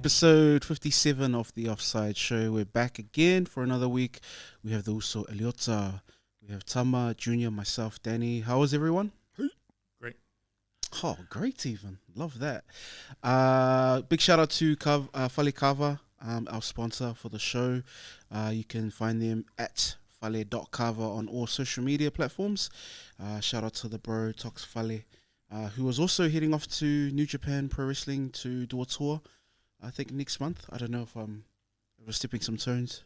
Episode 57 of the Offside Show. We're back again for another week. We have also Eliota, we have Tama, Junior, myself, Danny. How is everyone? Great. Oh, great even. Love that. Big shout out to Fale Kava, our sponsor for the show. You can find them at fale.kava on all social media platforms. Shout out to the bro, Tox Fale, who was also heading off to New Japan Pro Wrestling to do a tour. I think next month. I don't know if I'm stepping some toes.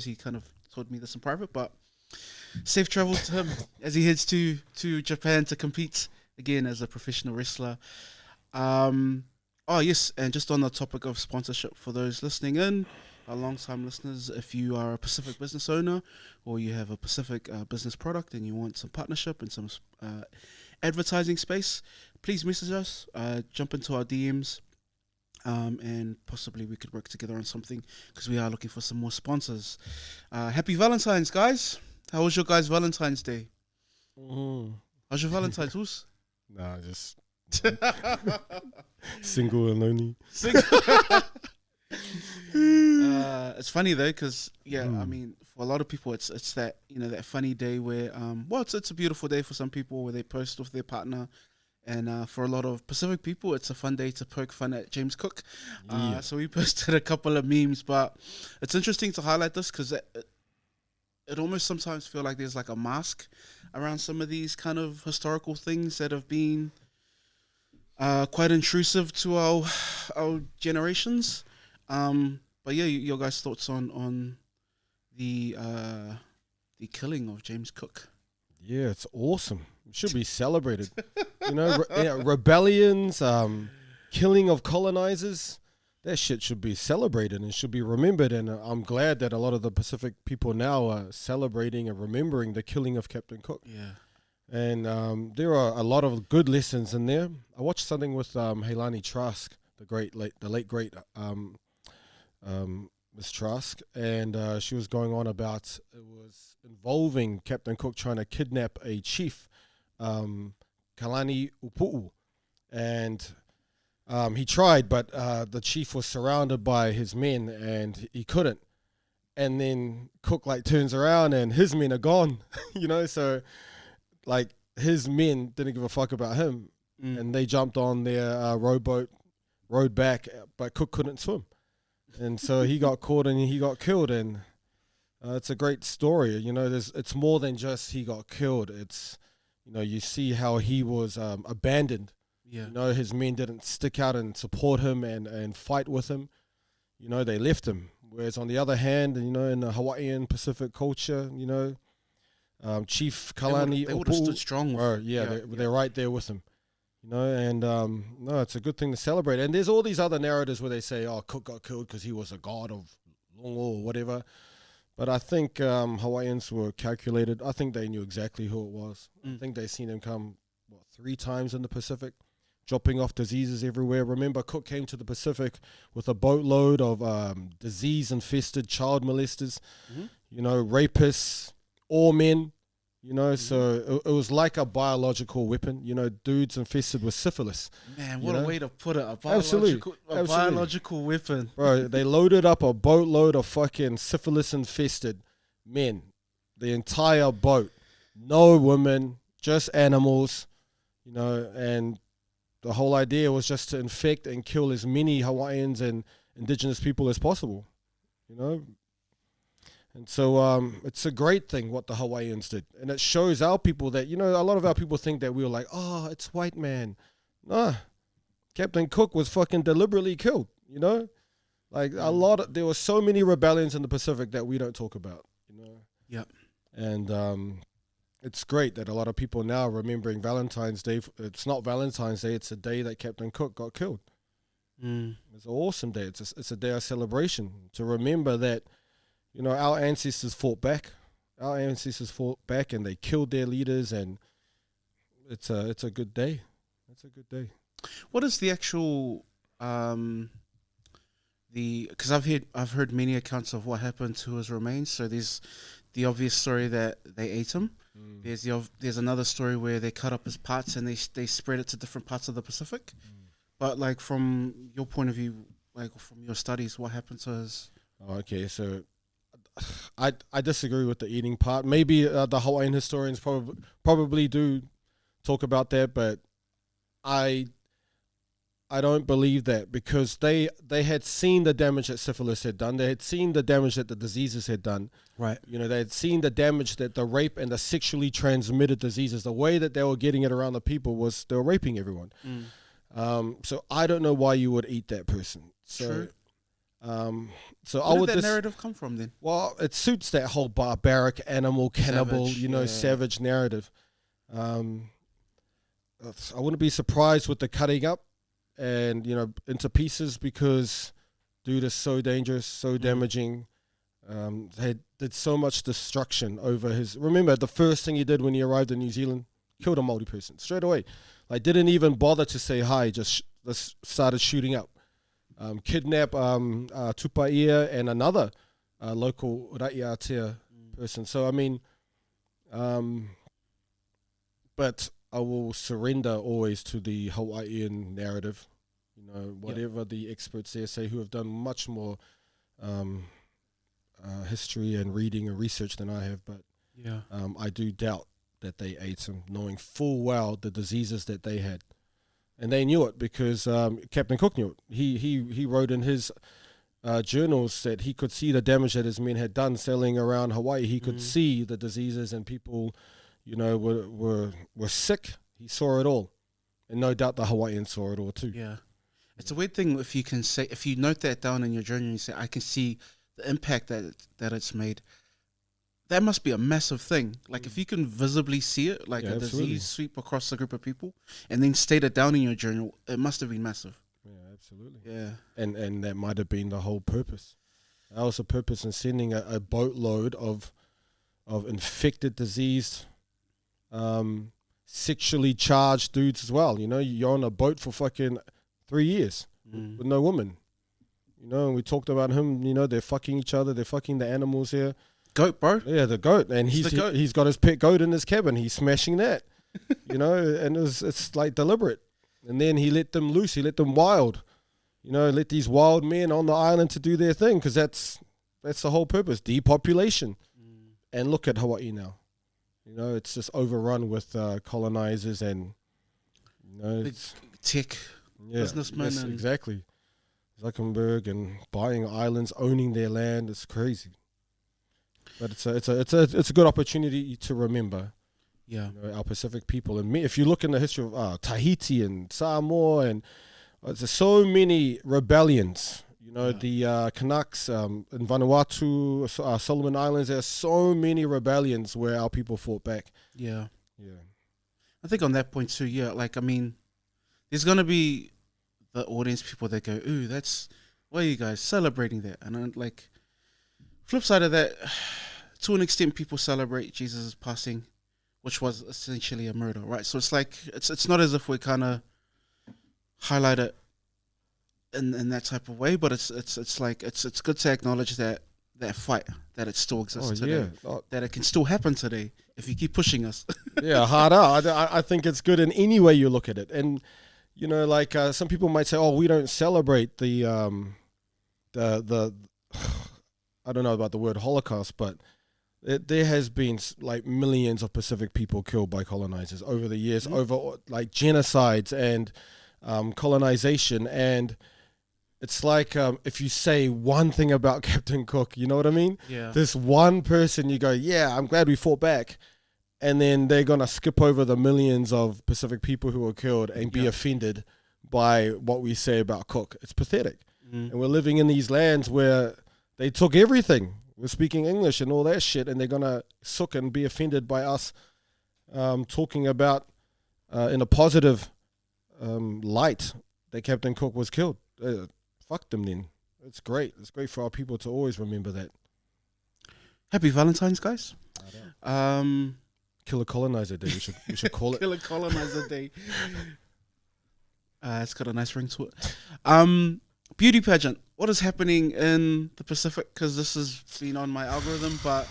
He kind of told me this in private, but safe travel to him as he heads to Japan to compete again as a professional wrestler. Oh yes, and just on the topic of sponsorship for those listening in, our long-time listeners, if you are a Pacific business owner or you have a Pacific business product and you want some partnership and some advertising space, please message us, jump into our DMs. And possibly we could work together on something because we are looking for some more sponsors. Happy Valentines, guys. How was your guys' Valentine's Day? How's your Valentine's, Hoos? Nah, just single and lonely. It's funny though, because I mean, for a lot of people, it's that that funny day where it's a beautiful day for some people where they post with their partner. And for a lot of Pacific people, it's a fun day to poke fun at James Cook. So we posted a couple of memes, but it's interesting to highlight this because it almost sometimes feel like there's like a mask around some of these kind of historical things that have been quite intrusive to our generations. But yeah, your guys' thoughts on the killing of James Cook? Yeah, it's awesome. It should be celebrated. Rebellions, killing of colonizers, that shit should be celebrated and should be remembered. And I'm glad that a lot of the Pacific people now are celebrating and remembering the killing of Captain Cook. Yeah. And there are a lot of good lessons in there. I watched something with Helani Trask, the late great Miss Trask, and she was going on about it was involving Captain Cook trying to kidnap a chief, Kalani Upu'u, and he tried, but the chief was surrounded by his men and he couldn't. And then Cook turns around and his men are gone, so his men didn't give a fuck about him, and they jumped on their rowboat, rowed back, but Cook couldn't swim. And so he got caught and he got killed, and it's a great story. It's more than just he got killed. It's, you see how he was abandoned. Yeah. His men didn't stick out and support him and fight with him. They left him. Whereas on the other hand, in the Hawaiian Pacific culture, Chief Kalani, they would have stood strong. They're right there with him. No, it's a good thing to celebrate. And there's all these other narratives where they say, oh, Cook got killed because he was a god of Longo or whatever. But I think Hawaiians were calculated. I think they knew exactly who it was. I think they seen him come, 3 times in the Pacific, dropping off diseases everywhere. Remember, Cook came to the Pacific with a boatload of disease-infested child molesters, rapists, all men. So it was like a biological weapon, dudes infested with syphilis. Man, what a way to put it. Absolutely. Biological weapon. Bro, they loaded up a boatload of fucking syphilis-infested men. The entire boat. No women, just animals, and the whole idea was just to infect and kill as many Hawaiians and indigenous people as possible, And so it's a great thing what the Hawaiians did. And it shows our people that, a lot of our people think that we were like, oh, it's white man. Nah, Captain Cook was fucking deliberately killed, there were so many rebellions in the Pacific that we don't talk about, Yep. And it's great that a lot of people now are remembering Valentine's Day. It's not Valentine's Day, it's a day that Captain Cook got killed. It's an awesome day. It's a day of celebration to remember that, our ancestors fought back. Our ancestors fought back and they killed their leaders, and it's a good day. It's a good day. What is the actual because I've heard many accounts of what happened to his remains. So there's the obvious story that they ate him. There's another story where they cut up his parts and they spread it to different parts of the Pacific. But from your point of view, like from your studies, what happened to his? Okay, so I disagree with the eating part. Maybe the Hawaiian historians probably do talk about that, but I don't believe that, because they had seen the damage that syphilis had done. They had seen the damage that the diseases had done. Right. You know, they had seen the damage that the rape and the sexually transmitted diseases, the way that they were getting it around the people was they were raping everyone. So I don't know why you would eat that person. So, True. So Where did that narrative come from then? Well, it suits that whole barbaric, animal, cannibal, Savage, savage narrative. I wouldn't be surprised with the cutting up and, into pieces, because dude is so dangerous, so damaging. They did so much destruction over his... Remember, the first thing he did when he arrived in New Zealand, killed a Māori person straight away. Like, didn't even bother to say hi, just started shooting up. Kidnap Tupaia and another local Aotearoa person. So, I mean, but I will surrender always to the Hawaiian narrative. Whatever the experts there say, who have done much more history and reading and research than I have. But I do doubt that they ate him, knowing full well the diseases that they had. And they knew it, because Captain Cook knew it. He wrote in his journals that he could see the damage that his men had done sailing around Hawaii. He could see the diseases, and people, were sick. He saw it all. And no doubt the Hawaiians saw it all too. Yeah. It's a weird thing if you note that down in your journal and you say, I can see the impact that it's made. That must be a massive thing. Like, if you can visibly see it, like a disease sweep across a group of people, and then state it down in your journal, it must have been massive. Yeah, absolutely. Yeah. And that might have been the whole purpose. That was the purpose in sending a boatload of infected, diseased, sexually charged dudes as well. You're on a boat for fucking 3 years with no woman. And we talked about him, they're fucking each other, they're fucking the animals here. Goat, bro. Yeah, the goat. And he's got his pet goat in his cabin. He's smashing that, and it's like deliberate. And then he let them loose. He let them wild, let these wild men on the island to do their thing, because that's the whole purpose, depopulation. And look at Hawaii now. It's just overrun with colonizers and, big tech businessmen. Yes, exactly. Zuckerberg and buying islands, owning their land. It's crazy. But it's a good opportunity to remember, our Pacific people. And if you look in the history of Tahiti and Samoa, and there's so many rebellions. The Canucks in Vanuatu, Solomon Islands. There's so many rebellions where our people fought back. Yeah. I think on that point too. Yeah, there's gonna be the audience people that go, "Ooh, why are you guys celebrating that?" And I'm like, flip side of that, to an extent, people celebrate Jesus' passing, which was essentially a murder, right? So it's like it's not as if we kind of highlight it in that type of way, but it's good to acknowledge that fight, that it still exists today, that it can still happen today if you keep pushing us. Hard out. I think it's good in any way you look at it, and some people might say, "Oh, we don't celebrate the I don't know about the word Holocaust, but there has been millions of Pacific people killed by colonizers over the years, over genocides and colonization. And it's if you say one thing about Captain Cook, you know what I mean? Yeah. This one person, you go, yeah, I'm glad we fought back. And then they're going to skip over the millions of Pacific people who were killed and be offended by what we say about Cook. It's pathetic. And we're living in these lands where they took everything. We're speaking English and all that shit, and they're going to sook and be offended by us talking about in a positive light that Captain Cook was killed. Fuck them then. It's great. It's great for our people to always remember that. Happy Valentines, guys. Killer Colonizer Day. We should call it. Killer Colonizer Day. It's got a nice ring to it. Beauty pageant. What is happening in the Pacific? Because this has been on my algorithm, but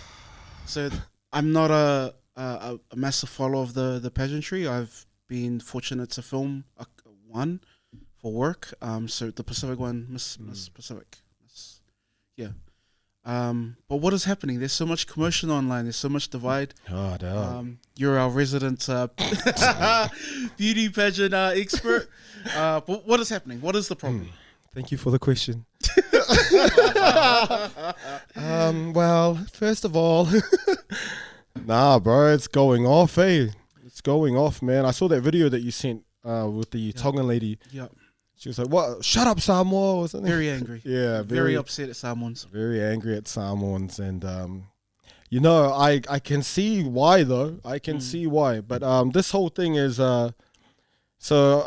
so I'm not a massive follower of the pageantry. I've been fortunate to film one work. So the Pacific one, Miss Pacific. Yeah. But what is happening? There's so much commotion online. There's so much divide. Oh, damn. You're our resident beauty pageant expert. But what is happening? What is the problem? Thank you for the question. Well, first of all, nah, bro, it's going off, eh? It's going off, man. I saw that video that you sent with the Tongan lady. Yeah. She was like, "What? Shut up, Samoa!" Or something. Very angry. Yeah, very upset at Samoans. Very angry at Samoans, and you know, I can see why though. I can see why, but this whole thing is so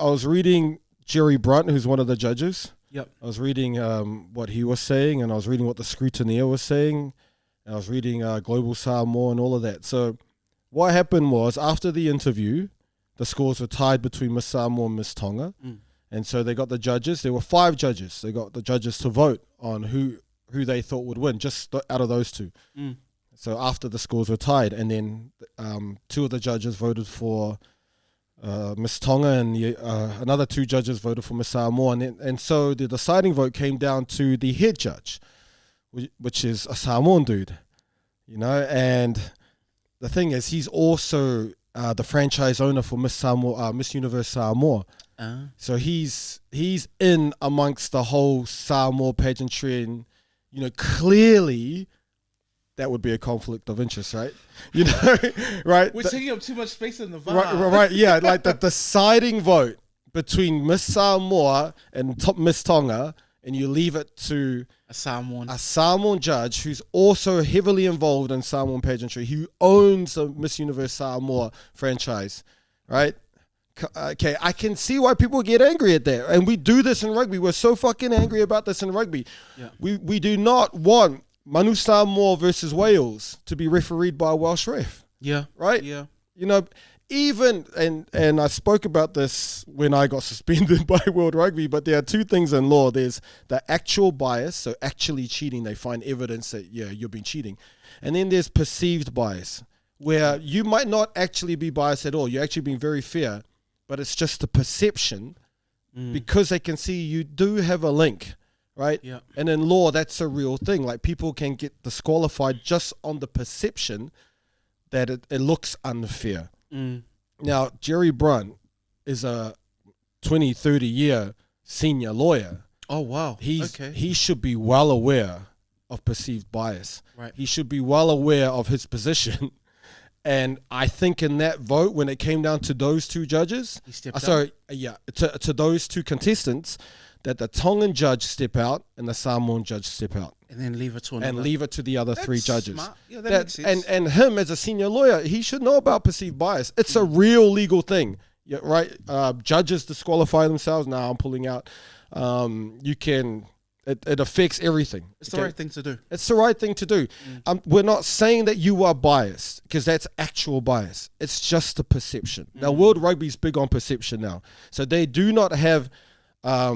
I was reading Jerry Brunt, who's one of the judges. Yep. I was reading what he was saying, and I was reading what the scrutineer was saying, and I was reading Global Samoa and all of that. So what happened was, after the interview, the scores were tied between Miss Samoa and Miss Tonga. And so they got the judges. There were 5 judges. They got the judges to vote on who they thought would win, just out of those 2. So after the scores were tied, and then 2 of the judges voted for Miss Tonga, and another 2 judges voted for Miss Samoa. And so the deciding vote came down to the head judge, which is a Samoan dude, you know. And the thing is, he's also the franchise owner for Miss Samoa, Miss Universe Samoa. So he's in amongst the whole Samoa pageantry, and you know, clearly that would be a conflict of interest, right? You know, right? We're taking up too much space in the vibe. Right, yeah, like the deciding vote between Miss Samoa and Miss Tonga, and you leave it to a Samoan judge who's also heavily involved in Samoan pageantry, who owns the Miss Universe Samoa franchise, right? Okay, I can see why people get angry at that. And we do this in rugby. We're so fucking angry about this in rugby. Yeah. We do not want Manu Samoa versus Wales to be refereed by a Welsh ref. Yeah. Right? Yeah. You know, even, and I spoke about this when I got suspended by World Rugby, but there are 2 things in law. There's the actual bias, so actually cheating. They find evidence that, yeah, you've been cheating. And then there's perceived bias, where you might not actually be biased at all. You're actually being very fair, but it's just a perception because they can see you do have a link, right? Yeah. And in law, that's a real thing. Like, people can get disqualified just on the perception that it looks unfair. Now, Jerry Brunt is a 20, 30-year senior lawyer. Oh, wow. He should be well aware of perceived bias. Right. He should be well aware of his position. And I think in that vote, when it came down to those 2 judges, to those 2 contestants, that the Tongan judge step out and the Samoan judge step out. And then leave it to the other 3 judges. Smart. Yeah, that makes sense. And him as a senior lawyer, he should know about perceived bias. It's a real legal thing. Yeah, right. Judges disqualify themselves. Now I'm pulling out. It affects everything. It's the right thing to do. It's the right thing to do. We're not saying that you are biased, because that's actual bias. It's just a perception. Now, World Rugby's big on perception now. So they do not have a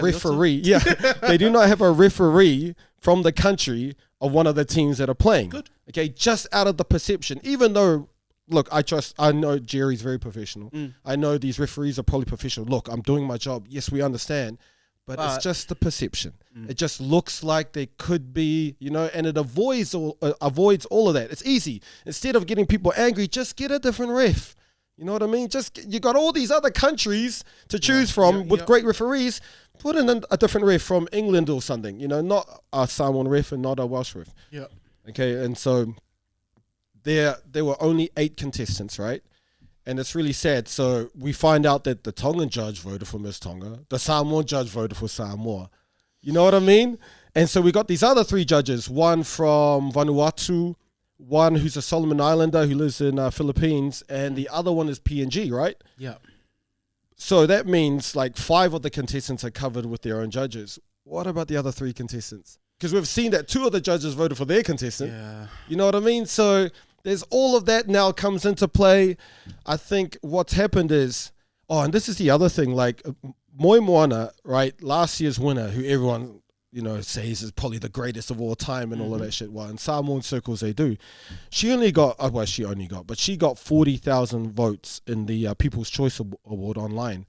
referee. Yeah, they do not have a referee from the country of one of the teams that are playing. Good. Okay, just out of the perception. Even though, look, I know Jerry's very professional. I know these referees are probably professional. Look, I'm doing my job. Yes, we understand. But it's just the perception. It just looks like they could be, you know, and it avoids all of that. It's easy. Instead of getting people angry, just get a different ref. You know what I mean? You got all these other countries to choose from with great referees. Put in a different ref from England or something. You know, not a Samoan ref and not a Welsh ref. Yeah. Okay, and so there were only 8 contestants, right? And it's really sad. So we find out that the Tongan judge voted for Miss Tonga. The Samoan judge voted for Samoa. You know what I mean? And so we got these other 3 judges, one from Vanuatu, one who's a Solomon Islander who lives in Philippines, and the other one is PNG, right? Yeah. So that means like 5 of the contestants are covered with their own judges. What about the other 3 contestants? Because we've seen that 2 of the judges voted for their contestant. Yeah. You know what I mean? So there's all of that now comes into play. I think what's happened is, and this is the other thing, like Moi Moana, right, last year's winner, who everyone, you know, says is probably the greatest of all time and all of that shit. Well, in Samoan circles they do. She got 40,000 votes in the People's Choice Award online.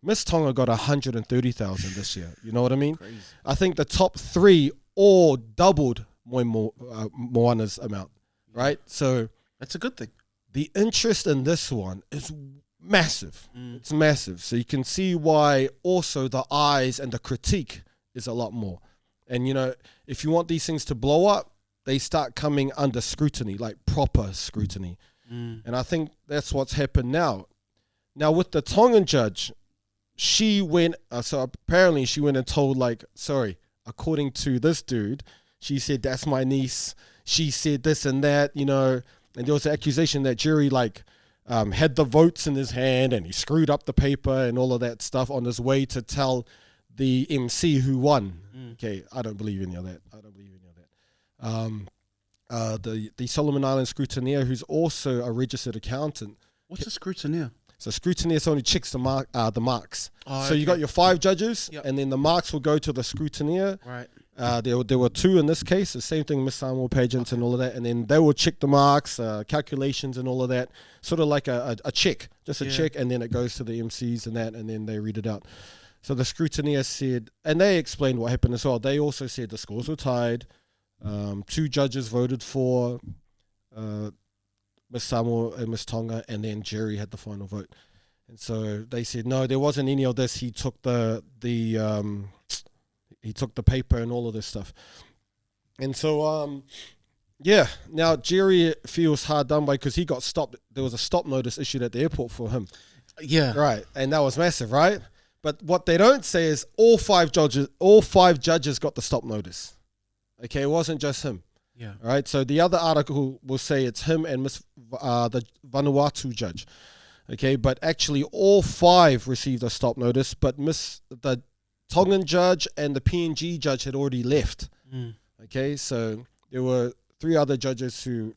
Miss Tonga got 130,000 this year. You know what I mean? Crazy. I think the top three all doubled Moana's amount, right? So That's a good thing. the interest in this one is massive. It's massive. So you can see why also the eyes and the critique is a lot more. And, you know, if you want these things to blow up, they start coming under scrutiny, like proper scrutiny. And I think that's what's happened now. Now, with the Tongan judge, she went, so apparently she went and told, like, sorry, according to this dude, she said, that's my niece. She said this and that, you know, and there was an accusation that Jerry, like, had the votes in his hand and he screwed up the paper and all of that stuff on his way to tell the MC who won. Okay, I don't believe any of that. The Solomon Island scrutineer, who's also a registered accountant. What's a scrutineer? So scrutineer only checks the marks. Oh, so you got your 5 judges, Yep. and then the marks will go to the scrutineer. Right. There were 2 in this case. The same thing, Miss Samuel pageants and all of that, and then they will check the marks, calculations and all of that. Sort of like a check, just a check, and then it goes to the MCs and that, and then they read it out. So the scrutineer said, and they explained what happened as well. They also said the scores were tied. 2 judges voted for Miss Samoa and Miss Tonga, and then Jerry had the final vote. And so they said no, there wasn't any of this. He took the paper and all of this stuff. And so now Jerry feels hard done by because he got stopped. There was a stop notice issued at the airport for him. Yeah. Right, and that was massive, right? But what they don't say is all five judges got the stop notice. Okay, it wasn't just him. Yeah. All right, so the other article will say it's him and the Vanuatu judge. Okay, but actually all 5 received a stop notice, but the Tongan judge and the PNG judge had already left. Okay, so there were 3 other judges who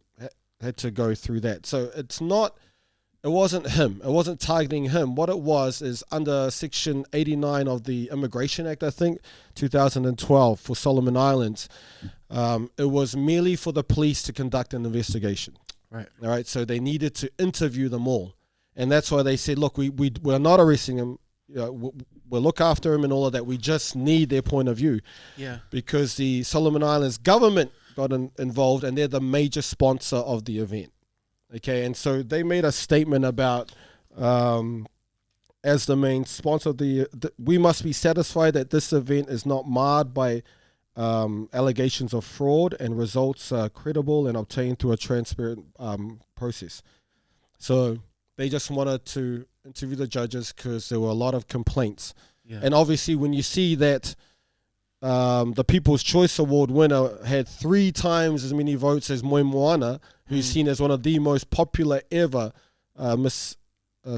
had to go through that. So it wasn't him. It wasn't targeting him. What it was is under Section 89 of the Immigration Act, I think, 2012 for Solomon Islands. It was merely for the police to conduct an investigation. Right. All right. So they needed to interview them all. And that's why they said, look, we're not arresting him. We'll look after him and all of that. We just need their point of view. Yeah. Because the Solomon Islands government got involved and they're the major sponsor of the event. Okay, and so they made a statement about, as the main sponsor of we must be satisfied that this event is not marred by allegations of fraud and results are credible and obtained through a transparent process. So they just wanted to interview the judges because there were a lot of complaints. Yeah. And obviously when you see that the People's Choice Award winner had 3 times as many votes as Moana, who's seen as one of the most popular ever Miss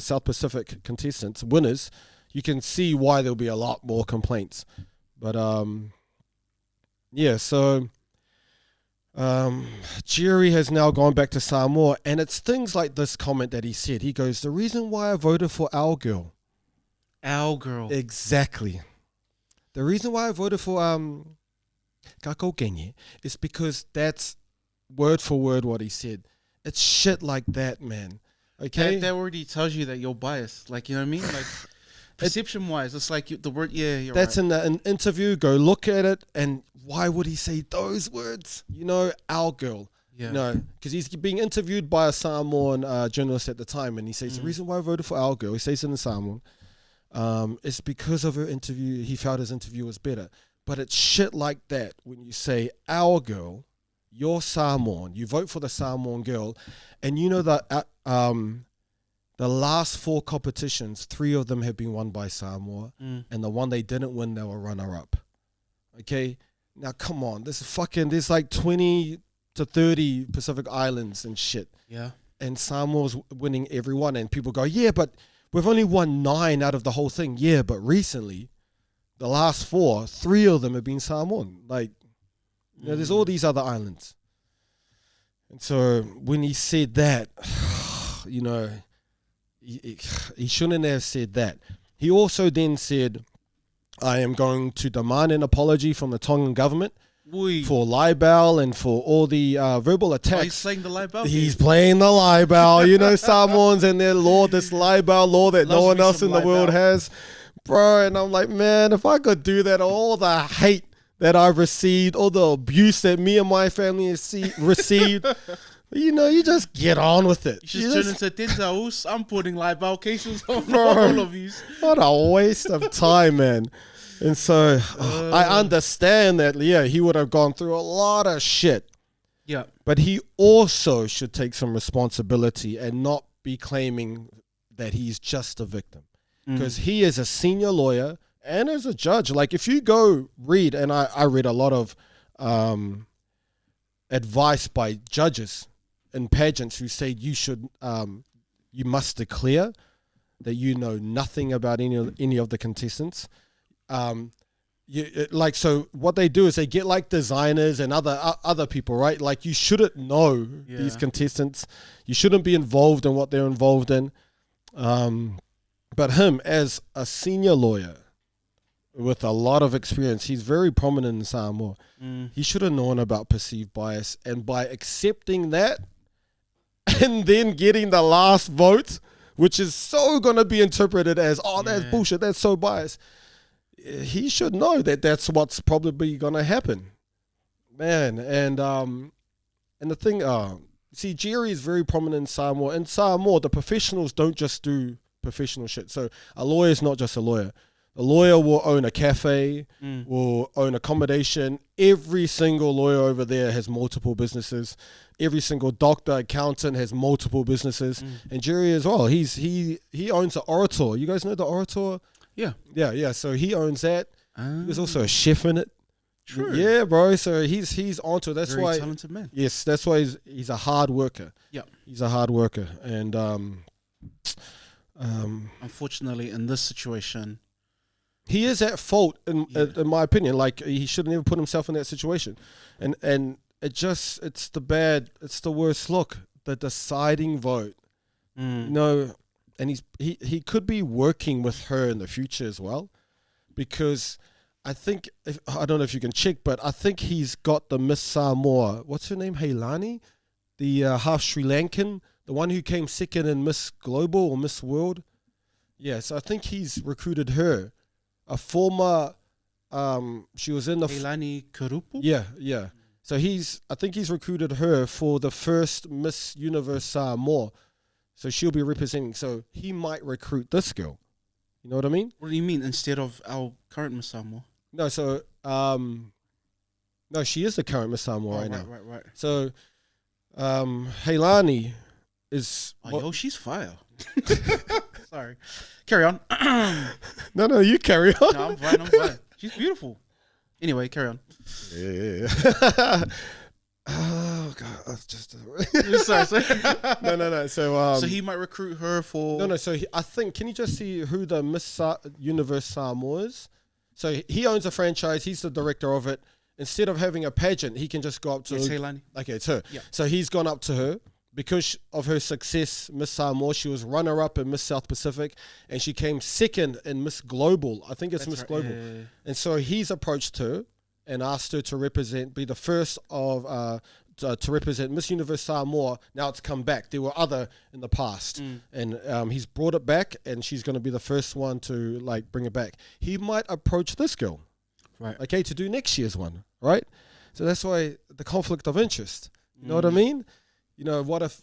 South Pacific contestants, winners, you can see why there'll be a lot more complaints. But so Jerry has now gone back to Samoa, and it's things like this comment that he said. He goes, the reason why I voted for our girl. Our girl. Exactly. The reason why I voted for Kako Kenye is because that's word for word what he said. It's shit like that, man. Okay? That already tells you that you're biased. Like, you know what I mean? Like, perception-wise, it's like the word, you're that's right. in an interview. Go look at it. And why would he say those words? You know, our girl. Yeah. You know, because he's being interviewed by a Samoan journalist at the time. And he says, the reason why I voted for our girl, he says it in Samoan, it's because of her interview. He felt his interview was better. But it's shit like that when you say our girl, you're Samoan, you vote for the Samoan girl, and you know that the last 4 competitions, 3 of them have been won by Samoa, and the one they didn't win, they were runner-up. Okay? Now, come on. There's like 20 to 30 Pacific Islands and shit. Yeah. And Samoa's winning every one, and people go, yeah, but we've only won 9 out of the whole thing. Yeah, but recently, the last 4, 3 of them have been Samoan. Like, you know, there's all these other islands. And so when he said that, you know, he shouldn't have said that. He also then said, I am going to demand an apology from the Tongan government for libel and for all the verbal attacks. Oh, he's playing the libel. He's playing the libel. You know, Samoans and their law, this libel law that no one else in the world has. bro. And I'm like, man, if I could do that, all the hate that I've received, all the abuse that me and my family received, you just get on with it. You should turn into Denzel's. I'm putting libel cases on Bro, all of you. What a waste of time, man. And so I understand that, yeah, he would have gone through a lot of shit. Yeah. But he also should take some responsibility and not be claiming that he's just a victim. Because he is a senior lawyer and as a judge. Like, if you go read, and I read a lot of advice by judges in pageants who say you must declare that you know nothing about any of the contestants. So what they do is they get like designers and other people, right? Like, you shouldn't know these contestants. You shouldn't be involved in what they're involved in. But him, as a senior lawyer with a lot of experience, he's very prominent in Samoa. He should have known about perceived bias, and by accepting that and then getting the last vote, which is so going to be interpreted as, that's bullshit, that's so biased. He should know that that's what's probably going to happen, man. And the thing, see, Jerry is very prominent in Samoa. In Samoa, the professionals don't just do professional shit. So a lawyer is not just a lawyer. A lawyer will own a cafe, will own accommodation. Every single lawyer over there has multiple businesses. Every single doctor, accountant has multiple businesses. And Jerry as well. He owns the Orator. You guys know the Orator? Yeah. So he owns that. There's also a chef in it. True. Yeah, bro. So he's onto it. That's Very why. Talented man. Yes, that's why he's a hard worker. Yeah. He's a hard worker, and unfortunately, in this situation, he is at fault in my opinion. Like, he should have never put himself in that situation, and it's the worst look. The deciding vote. And he could be working with her in the future as well, because I think, I don't know if you can check, but I think he's got the Miss Samoa, what's her name, Heilani, the half Sri Lankan, the one who came second in Miss Global or Miss World. Yeah, so I think he's recruited her, a former, she was in the Heilani Kurupu. Yeah. So I think he's recruited her for the first Miss Universe Samoa. So she'll be representing. So he might recruit this girl. You know what I mean? What do you mean, instead of our current Miss Samoa? No, so no, she is the current Miss Samoa now. Right. So Heilani is. She's fire. Sorry. Carry on. No, you carry on. No, I'm fine. She's beautiful. Anyway, carry on. Yeah. Oh God, that's just. Sorry. No. So he might recruit her for. No. So I think. Can you just see who the Miss Universe Samoa is? So he owns a franchise. He's the director of it. Instead of having a pageant, he can just go up to. It's Heilani. Okay, it's her. Yeah. So he's gone up to her because of her success. Miss Samoa, she was runner-up in Miss South Pacific, and she came second in Miss Global. I think it's Miss Global. Yeah. And so he's approached her and asked her to be the first of to represent Miss Universe Samoa. Now it's come back. There were other in the past, and he's brought it back, and she's going to be the first one to bring it back. He might approach this girl, right? Okay, to do next year's one, right? So that's why the conflict of interest. You know what I mean? What if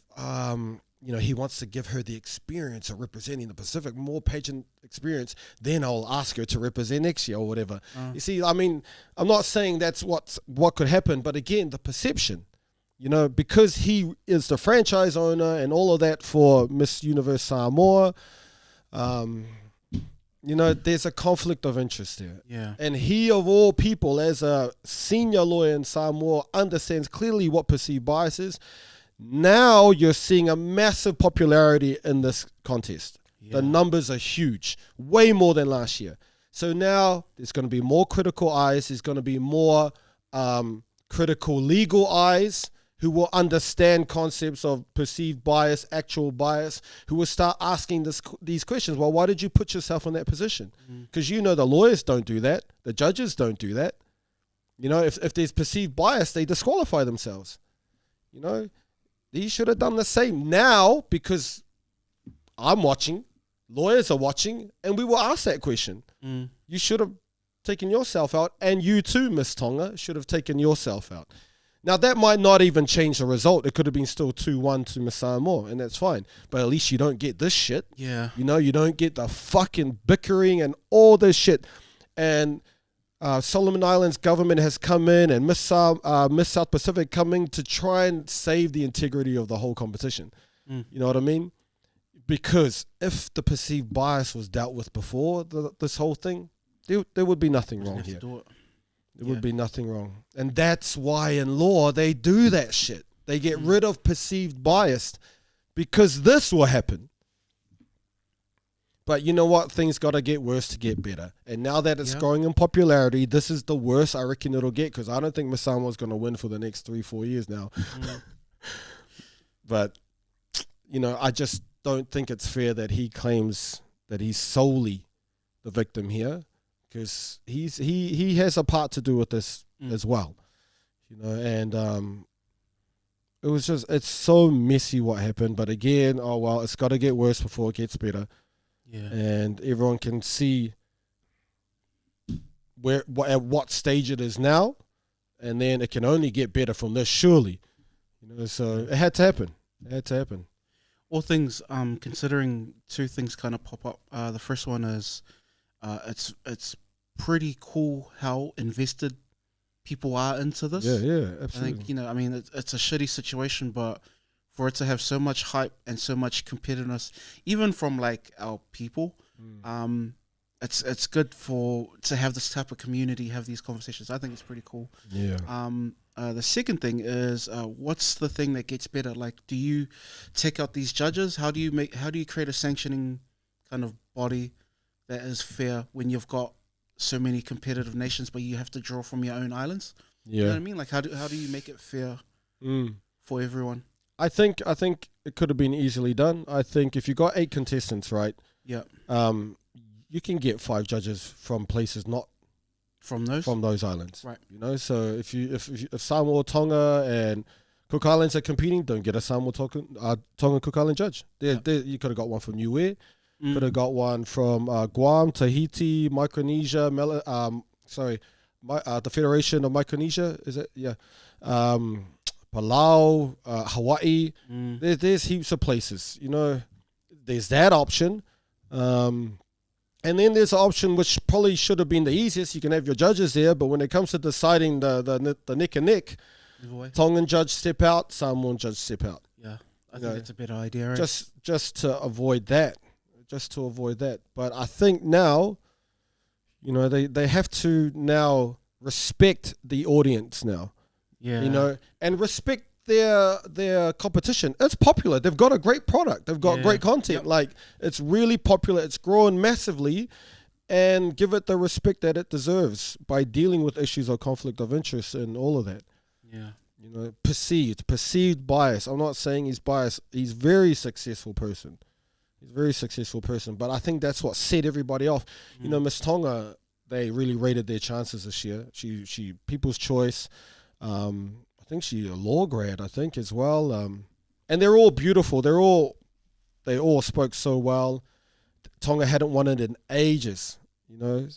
he wants to give her the experience of representing the Pacific, more pageant experience, then I'll ask her to represent next year or whatever. You see, I mean, I'm not saying that's what could happen, but again, the perception, because he is the franchise owner and all of that for Miss Universe Samoa, there's a conflict of interest there. Yeah. And he, of all people, as a senior lawyer in Samoa, understands clearly what perceived bias is. Now you're seeing a massive popularity in this contest. Yeah. The numbers are huge, way more than last year. So now there's going to be more critical eyes. There's going to be more critical legal eyes who will understand concepts of perceived bias, actual bias, who will start asking these questions. Well, why did you put yourself in that position? Because the lawyers don't do that. The judges don't do that. If there's perceived bias, they disqualify themselves. He should have done the same now, because I'm watching. lawyers are watching, and we will ask that question. You should have taken yourself out, and you too, Miss Tonga, should have taken yourself out. Now, that might not even change the result. It could have been still 2-1 to Miss Samoa, and that's fine. But at least you don't get this shit. Yeah. You know, you don't get the fucking bickering and all this shit. And Solomon Islands government has come in, and Miss South Pacific coming to try and save the integrity of the whole competition. You know what I mean? Because if the perceived bias was dealt with before this whole thing, there would be nothing wrong here. There would be nothing wrong. And that's why in law they do that shit. They get rid of perceived bias because this will happen. But you know what? Things got to get worse to get better. And now that it's growing in popularity, this is the worst I reckon it'll get, because I don't think Miss Samoa's going to win for the next 3-4 years now. But, you know, I just don't think it's fair that he claims that he's solely the victim here, because he has a part to do with this as well, you know. And it's so messy what happened. But again, oh well, it's got to get worse before it gets better. Yeah. And everyone can see at what stage it is now, and then it can only get better from this, surely, you know. So it had to happen. All things considering, two things kind of pop up. The first one is it's pretty cool how invested people are into this. Yeah, absolutely. I think, you know, I mean, it's a shitty situation, but for it to have so much hype and so much competitiveness, even from like our people, it's good to have this type of community, have these conversations. I think it's pretty cool. Yeah. The second thing is, what's the thing that gets better? Like, do you take out these judges? How do you create a sanctioning kind of body that is fair when you've got so many competitive nations, but you have to draw from your own islands? Yeah. You know what I mean? Like, how do you make it fair for everyone? I think it could have been easily done. I think if you got 8 contestants, right? Yeah. You can get 5 judges from places not from those islands, right? You know, so if Samoa, Tonga, and Cook Islands are competing, don't get a Samoa, Tonga, Cook Island judge. You could have got one from Niue, could have got one from Guam, Tahiti, Micronesia, the Federation of Micronesia, is it? Yeah. Palau, Hawaii. There's heaps of places, you know. There's that option. And then there's an option which probably should have been the easiest. You can have your judges there, but when it comes to deciding the neck and neck, Tongan judge step out, Samoan judge step out. Yeah, I think that's a better idea. Right? Just to avoid that. But I think now, you know, they have to now respect the audience now. Yeah, you know, and respect their competition. It's popular. They've got a great product. They've got great content. Yep. Like, it's really popular. It's growing massively, and give it the respect that it deserves by dealing with issues of conflict of interest and all of that. Yeah. You know, perceived bias. I'm not saying he's biased. He's a very successful person. But I think that's what set everybody off. You know, Miss Tonga, they really rated their chances this year. She People's Choice. I think she's a law grad, I think, as well. And they're all beautiful. They all spoke so well. Tonga hadn't won it in ages, you know.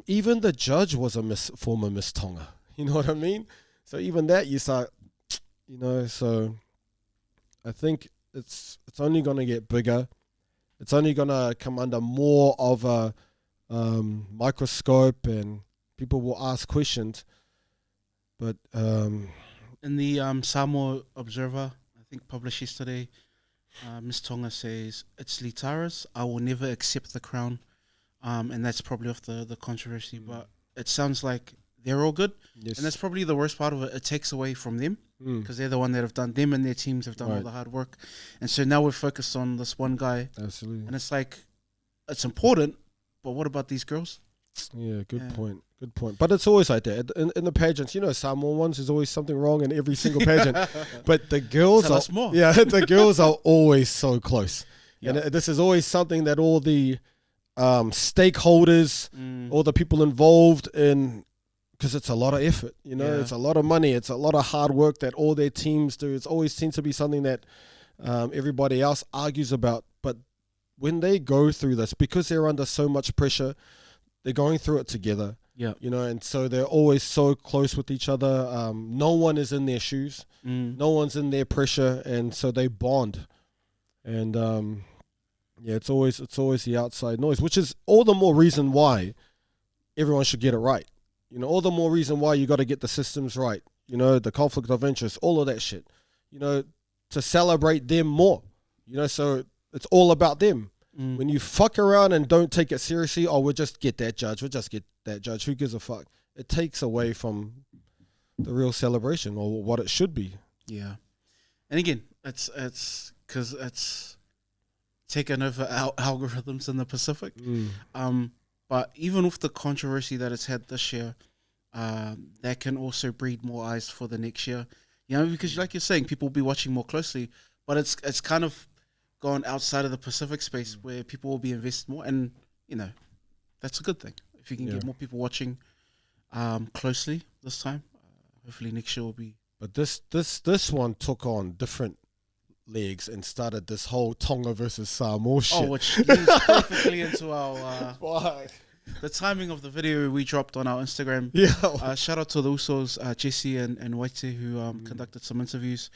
Even the judge was a former Miss Tonga. You know what I mean? So even that, you start, you know. So I think it's only going to get bigger. It's only going to come under more of a microscope, and people will ask questions. But in the Samoa Observer, I think published yesterday, Miss Tonga says, "It's Litara's. I will never accept the crown," and that's probably off the controversy. But it sounds like they're all good, and that's probably the worst part of it. It takes away from them because they're the one that have done. Them and their teams have done all the hard work, and so now we're focused on this one guy. Absolutely, and it's like, it's important, but what about these girls? Yeah, good point. But it's always like that. In the pageants, you know, Samoan ones, there's always something wrong in every single pageant. But the girls the girls are always so close. Yep. And this is always something that all the stakeholders, all the people involved in, because it's a lot of effort, you know, it's a lot of money, it's a lot of hard work that all their teams do. It always seems to be something that everybody else argues about. But when they go through this, because they're under so much pressure, they're going through it together. Yeah. You know, and so they're always so close with each other. No one is in their shoes. No one's in their pressure, and so they bond. And it's always the outside noise, which is all the more reason why everyone should get it right. You know, all the more reason why you got to get the systems right. You know, the conflict of interest, all of that shit. You know, to celebrate them more. You know, so it's all about them. When you fuck around and don't take it seriously, we'll just get that judge. Who gives a fuck? It takes away from the real celebration or what it should be. Yeah. And again, it's because it's taken over algorithms in the Pacific. But even with the controversy that it's had this year, that can also breed more eyes for the next year. You know, because like you're saying, people will be watching more closely, but it's kind of gone outside of the Pacific space where people will be invested more, and you know, that's a good thing if you can get more people watching closely this time. Hopefully next year will be. But this one took on different legs and started this whole Tonga versus Samoa shit. Which leads perfectly into our the timing of the video we dropped on our Instagram. Shout out to the Usos, Jesse and Waite, who conducted some interviews.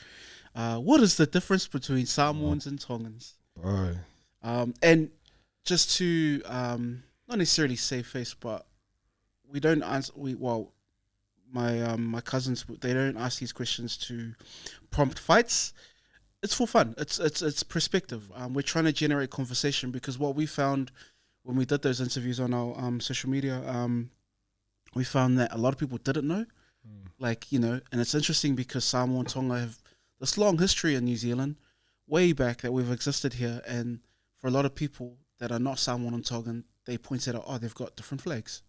What is the difference between Samoans and Tongans? Bro. And just to not necessarily save face, but we don't answer. My cousins, they don't ask these questions to prompt fights. It's for fun. It's perspective. We're trying to generate conversation, because what we found when we did those interviews on our social media, we found that a lot of people didn't know. Like, you know, and it's interesting because Samoa and Tonga have this long history in New Zealand, way back that we've existed here, and for a lot of people that are not Samoan and Tongan, they pointed out, they've got different flags,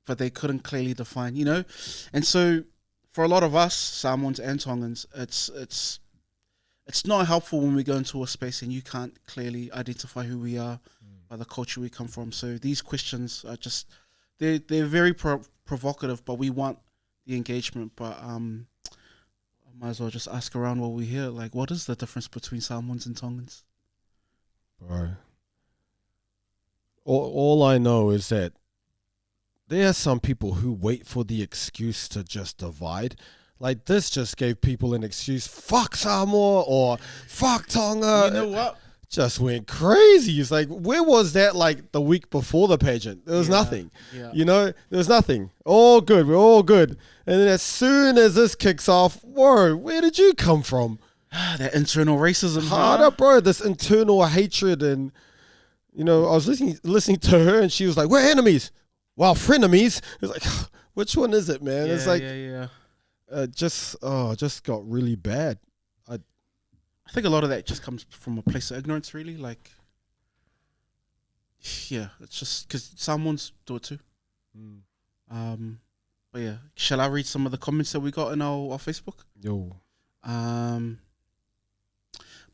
but they couldn't clearly define, you know, and so for a lot of us Samoans and Tongans, it's not helpful when we go into a space and you can't clearly identify who we are by the culture we come from. So these questions are just they're very provocative, but we want the engagement. But might as well just ask around while we're here. Like, what is the difference between Samoans and Tongans? Bro. All I know is that there are some people who wait for the excuse to just divide. Like, this just gave people an excuse. Fuck Samoa or fuck Tonga. You know what? Just went crazy. It's like, where was that like the week before the pageant? There was nothing. Yeah. You know, there was nothing. All good. We're all good. And then as soon as this kicks off, whoa, where did you come from? That internal racism. Harder, bro. This internal hatred. And, you know, I was listening to her and she was like, we're enemies. Well, frenemies. It's like, which one is it, man? It's like, just got really bad. I think a lot of that just comes from a place of ignorance, really. Like, yeah, it's just because Samoans do it too. But yeah, shall I read some of the comments that we got in our Facebook? Yo.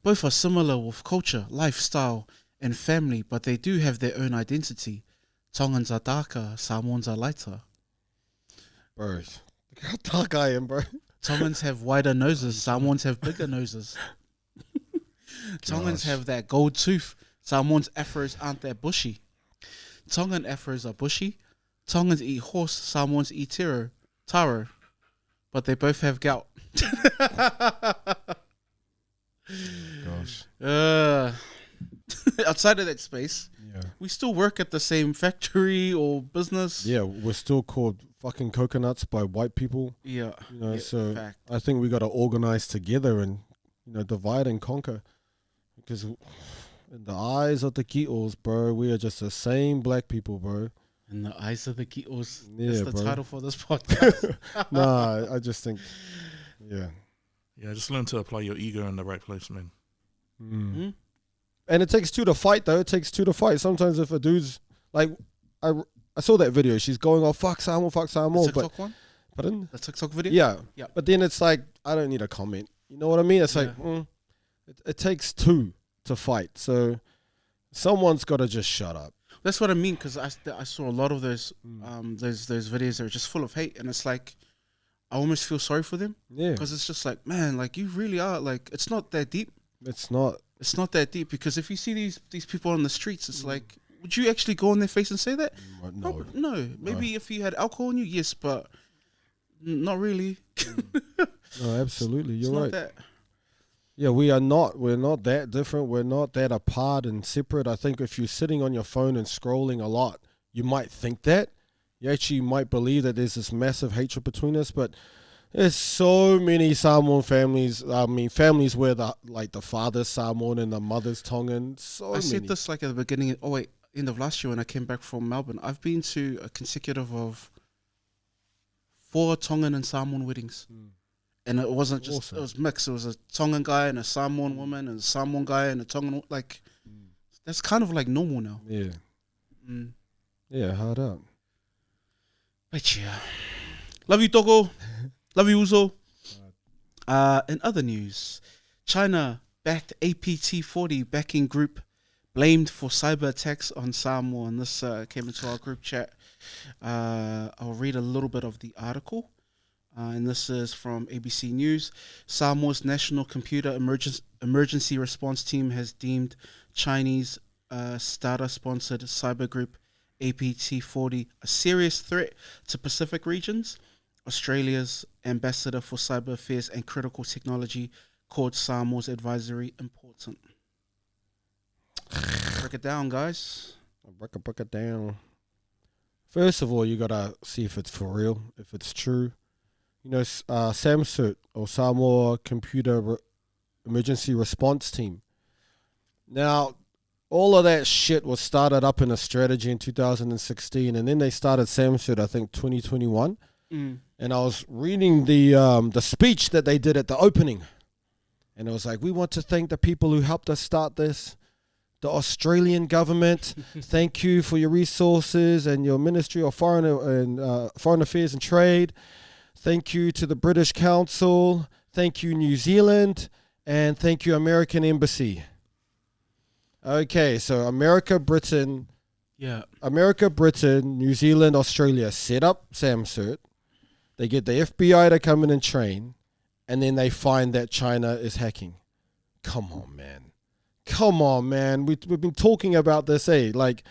Both are similar with culture, lifestyle, and family, but they do have their own identity. Tongans are darker, Samoans are lighter. Bro, look how dark I am, bro. Tongans have wider noses, Samoans have bigger noses. Tongans have that gold tooth. Samoans' afros aren't that bushy. Tongan afros are bushy. Tongans eat horse. Samoans eat taro. But they both have gout. Gosh. Outside of that space, we still work at the same factory or business. Yeah, we're still called fucking coconuts by white people. Yeah. You know, so fact. I think we got to organize together and, you know, divide and conquer. Because in the eyes of the Ki'os, bro, we are just the same black people, bro. In the eyes of the Ki'os. Yeah, that's the bro. title for this podcast. Nah, I just think, yeah. Yeah, just learn to apply your ego in the right place, man. Mm-hmm. And it takes two to fight, though. It takes two to fight. Sometimes if a dude's, like, I saw that video. She's going off, fuck Samoa. The TikTok one? Pardon? The TikTok video? Yeah. But then it's like, I don't need a comment. You know what I mean? It's like, it takes two to fight. So someone's got to just shut up. That's what I mean, because I saw a lot of those videos that are just full of hate, and it's like I almost feel sorry for them. Yeah, because it's just like, man, like you really are like, it's not that deep. It's not. It's not that deep, because if you see these people on the streets, it's like, would you actually go in their face and say that? No. No. Maybe if you had alcohol in you, yes, but not really. No, absolutely. You're right. That. Yeah, we're not that different. We're not that apart and separate. I think if you're sitting on your phone and scrolling a lot, you might think that. You actually might believe that there's this massive hatred between us, but there's so many Samoan families. I mean, families where the father's Samoan and the mother's Tongan. I said this like at the beginning. End of last year when I came back from Melbourne. I've been to a consecutive of 4 Tongan and Samoan weddings, and it wasn't just awesome. It was mixed. It was a Tongan guy and a Samoan woman, and a Samoan guy and a Tongan. That's kind of like normal now. Yeah. Yeah, hard out. But yeah, love you, Togo. Love you, Uzo. In other news, China-backed APT-40 backing group blamed for cyber attacks on Samoa, and this came into our group chat. I'll read a little bit of the article, and this is from ABC News. Samoa's National Computer Emergency Response Team has deemed Chinese starter-sponsored cyber group APT-40 a serious threat to Pacific regions. Australia's ambassador for cyber affairs and critical technology called Samoa's advisory important. Break it down, guys. Break it down. First of all, you gotta see if it's for real, if it's true. You know, SAMCERT, or Samoa Computer Emergency Response Team. Now, all of that shit was started up in a strategy in 2016, and then they started SAMCERT, I think, 2021. And I was reading the speech that they did at the opening, and it was like, we want to thank the people who helped us start this. The Australian government, thank you for your resources and your Ministry of Foreign Affairs and Trade. Thank you to the British Council. Thank you, New Zealand. And thank you, American Embassy. Okay, so America, Britain, New Zealand, Australia set up SAMCERT. They get the FBI to come in and train, and then they find that China is hacking. Come on, man. We've been talking about this, like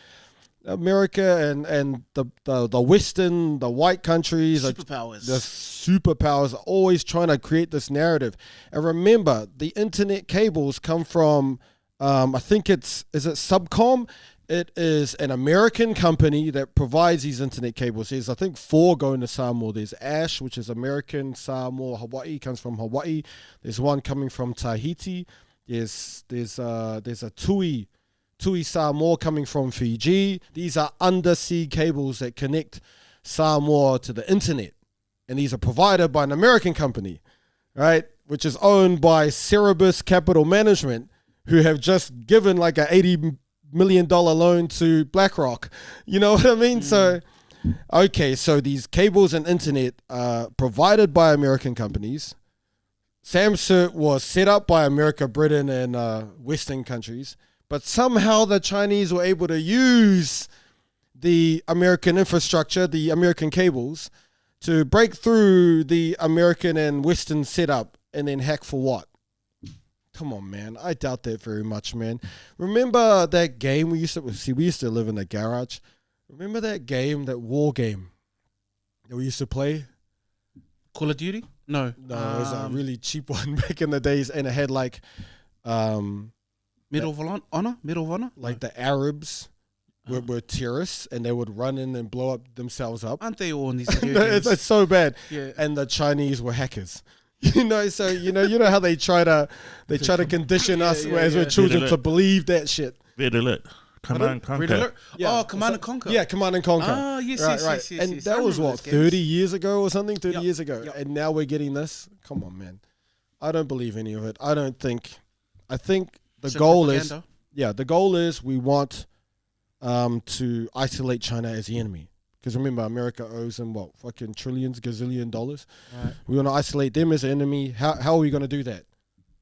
America and the Western, the white countries, superpowers. The superpowers are always trying to create this narrative. And remember, the internet cables come from, I think is it Subcom? It is an American company that provides these internet cables. There's, I think, 4 going to Samoa. There's ASH, which is American, Samoa, Hawaii, comes from Hawaii. There's one coming from Tahiti. There's a Tui Samoa coming from Fiji. These are undersea cables that connect Samoa to the internet. And these are provided by an American company, right? Which is owned by Cerebus Capital Management, who have just given like a $80 million loan to BlackRock. You know what I mean? So these cables and internet are provided by American companies. SAMCERT was set up by America, Britain, and Western countries, but somehow the Chinese were able to use the American infrastructure, the American cables, to break through the American and Western setup and then hack for what? Come on, man. I doubt that very much, man. Remember that game we used to live in a garage. Remember that game, that war game that we used to play? Call of Duty? No. It was a really cheap one back in the days, and it had like Medal of Honor? Like the Arabs were terrorists, and they would run in and blow up themselves up. Aren't they all in these video games? It's so bad. Yeah. And the Chinese were hackers. You know how they try to condition us as we're children to believe that shit. Red alert. Command and Conquer. Yeah. Command and Conquer. Yeah, Command and Conquer. Ah, yes. And that was what, 30 years ago or something? 30 years ago. Yep. And now we're getting this? Come on, man. I don't believe any of it. I think the goal is we want to isolate China as the enemy. Because remember, America owes them fucking trillions, gazillion dollars. Right. We want to isolate them as an enemy. How are we going to do that?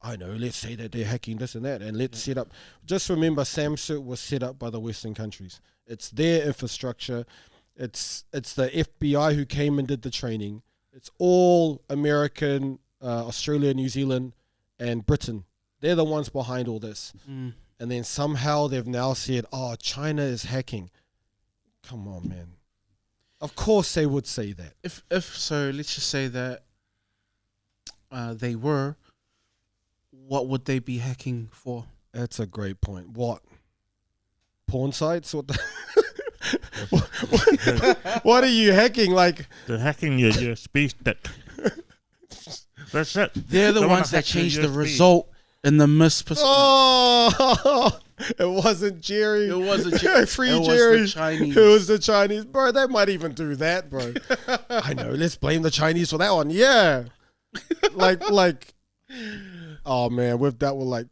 I know, let's say that they're hacking this and that, and let's set up. Just remember, SAMCERT was set up by the Western countries. It's their infrastructure. It's the FBI who came and did the training. It's all American, Australia, New Zealand, and Britain They're the ones behind all this. Mm. And then somehow they've now said, oh, China is hacking. Come on, man. Of course they would say that. If so, let's just say that they were. What would they be hacking for? That's a great point. What? Porn sites? What the what are you hacking? Like they're hacking your USB stick. That's it. They're the ones that changed the result in the Miss Pacific. Oh, it wasn't Jerry. It wasn't Jerry. Free it Jerry. Was the Chinese. It was the Chinese. Bro, they might even do that, bro. I know. Let's blame the Chinese for that one. Yeah. like. Oh man, we've dealt with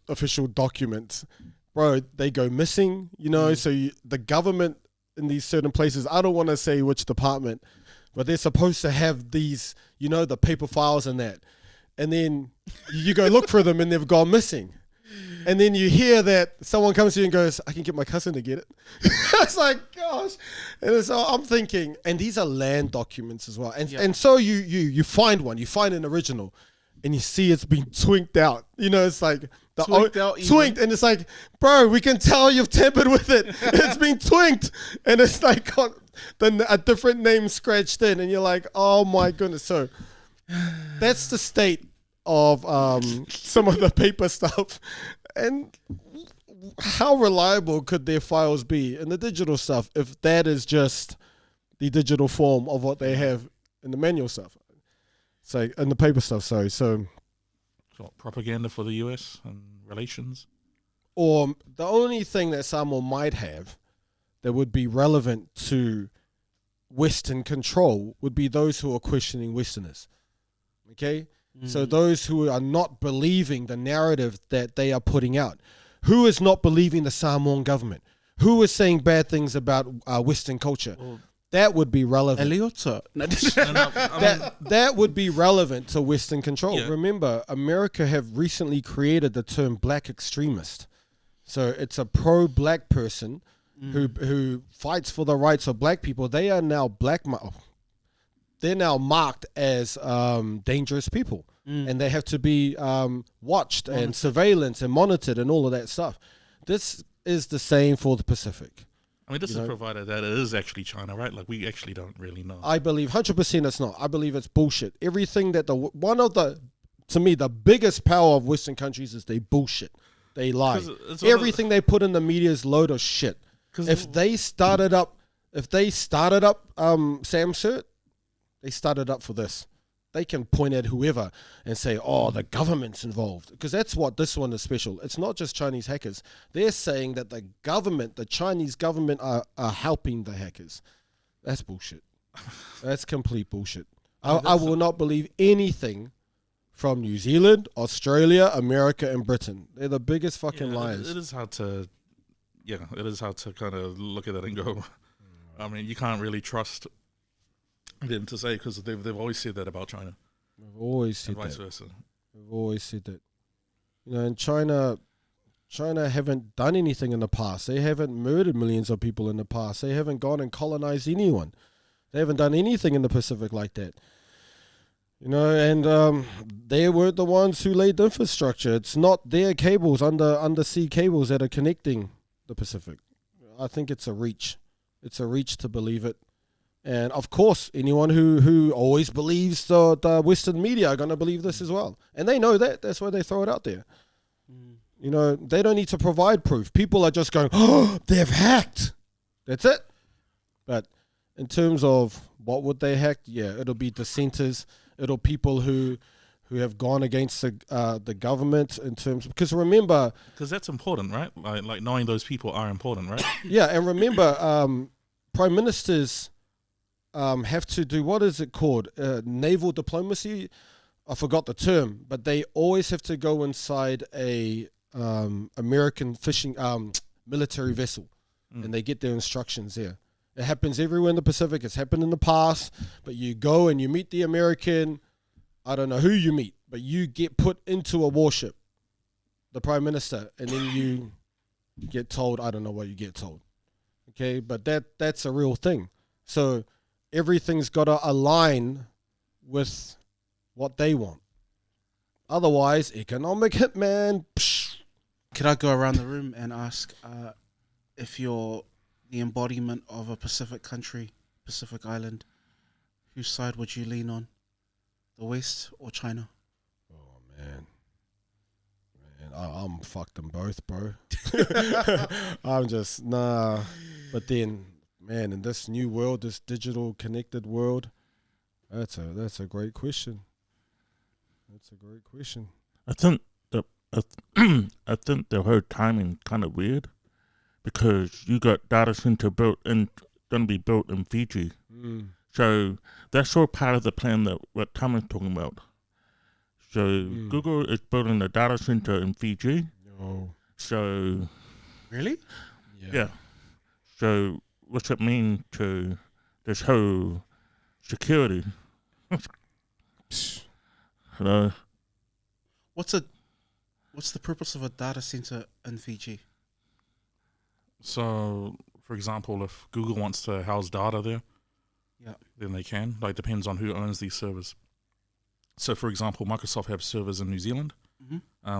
official documents, bro. They go missing, you know. So the government in these certain places, I don't want to say which department, but they're supposed to have these, you know, the paper files and that, and then you go look for them and they've gone missing, and then you hear that someone comes to you and goes, "I can get my cousin to get it." It's like, gosh, and so I'm thinking, and these are land documents as well, and so you find one, you find an original. And you see it's been twinked out. You know, it's like twinked, and it's like, bro, we can tell you've tampered with it. It's been twinked, and it's like got a different name scratched in, and you're like, oh my goodness. So that's the state of some of the paper stuff, and how reliable could their files be in the digital stuff if that is just the digital form of what they have in the manual stuff? So, and the paper stuff, sorry. So, propaganda for the US and relations? Or the only thing that Samoa might have that would be relevant to Western control would be those who are questioning Westerners. Okay? So those who are not believing the narrative that they are putting out. Who is not believing the Samoan government? Who is saying bad things about Western culture? That would be relevant. Eliota. That would be relevant to Western control. Yeah. Remember, America have recently created the term black extremist. So it's a pro-black person who fights for the rights of black people. They are now they're now marked as dangerous people, and they have to be watched and surveillance and monitored and all of that stuff. This is the same for the Pacific. I mean, this is provided that it is actually China, right? Like, we actually don't really know. I believe 100% it's not. I believe it's bullshit. Everything that to me, the biggest power of Western countries is they bullshit. They lie. Everything they put in the media is load of shit. If they started up Samsert, they started up for this. They can point at whoever and say, oh, the government's involved. Because that's what this one is special. It's not just Chinese hackers. They're saying that the Chinese government are helping the hackers. That's bullshit. That's complete bullshit. I will not believe anything from New Zealand, Australia, America, and Britain. They're the biggest fucking liars. It is hard to kind of look at it and go, I mean, you can't really trust them to say, because they've always said that about China. We've always said and vice that. versa. We've always said that. You know, and China haven't done anything in the past. They haven't murdered millions of people in the past. They haven't gone and colonized anyone. They haven't done anything in the Pacific like that. You know, and they weren't the ones who laid the infrastructure. It's not their cables, undersea cables that are connecting the Pacific. I think it's a reach. It's a reach to believe it. And of course, anyone who always believes the Western media are going to believe this as well. And they know that. That's why they throw it out there. You know, they don't need to provide proof. People are just going, oh, they've hacked. That's it. But in terms of what would they hack, yeah, it'll be dissenters. It'll people who have gone against the government in terms, because remember, because that's important, right? Like knowing those people are important, right? Yeah, and remember, prime ministers have to do, what is it called? Naval diplomacy. I forgot the term, but they always have to go inside a American fishing military vessel, and they get their instructions there. It happens everywhere in the Pacific. It's happened in the past, but you go and you meet the American, I don't know who you meet, but you get put into a warship, the prime minister, and then you get told, I don't know what you get told. Okay, but that's a real thing. So everything's got to align with what they want. Otherwise, economic hitman. Psh. Could I go around the room and ask if you're the embodiment of a Pacific country, Pacific island, whose side would you lean on? The West or China? Oh, man. I'm fucked them both, bro. I'm just, nah. But then, man, in this new world, this digital connected world, that's a great question. That's a great question. I think I think the whole timing kind of weird because you got data center going to be built in Fiji, so that's all part of the plan that what Tom is talking about. So Google is building a data center in Fiji. Oh. So Really? yeah. So what's it mean to this whole security? Hello. What's the purpose of a data center in Fiji? So, for example, if Google wants to house data there, then they can. Like, depends on who owns these servers. So, for example, Microsoft have servers in New Zealand,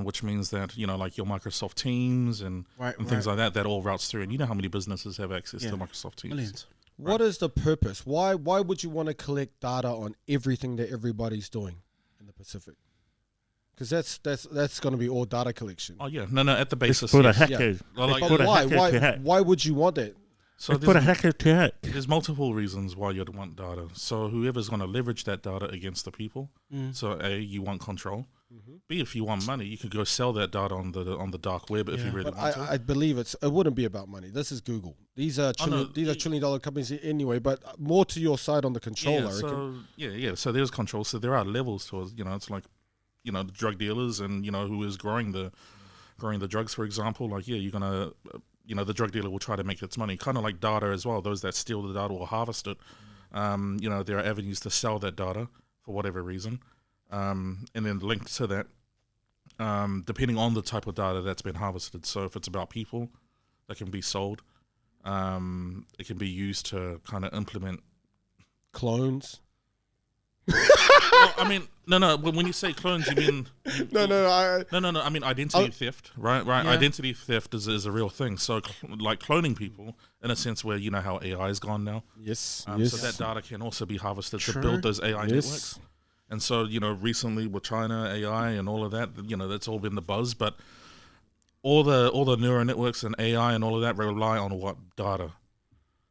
which means that, you know, like your Microsoft Teams and things like that all routes through. And you know how many businesses have access to Microsoft Teams? Millions. What is the purpose? Why would you want to collect data on everything that everybody's doing in the Pacific? Because that's going to be all data collection. Oh, yeah. No, at the basis. Put a yes. hacker. Well, like, But why would you want that? So Put a hacker to hack. There's multiple reasons why you'd want data. So whoever's going to leverage that data against the people. So A, you want control. B, if you want money, you could go sell that data on the dark web if you really want to. I believe it wouldn't be about money. This is Google. These are trillion-dollar companies anyway. But more to your side on the control. So there's control. So there are levels to it. You know, it's like, you know, the drug dealers and, you know, who is growing the drugs, for example. Like, you're gonna. You know, the drug dealer will try to make its money, kind of like data as well. Those that steal the data will harvest it. You know, there are avenues to sell that data for whatever reason. And then linked to that, depending on the type of data that's been harvested. So if it's about people, that can be sold. It can be used to kind of implement clones. Well, I mean, no. When you say clones, you mean No. I mean identity theft, right? Yeah. Identity theft is a real thing. So, like cloning people, in a sense, where you know how AI is gone now. Yes. So that data can also be harvested to build those AI networks. And so, you know, recently with China AI and all of that, you know, that's all been the buzz. But all the neural networks and AI and all of that rely on what data.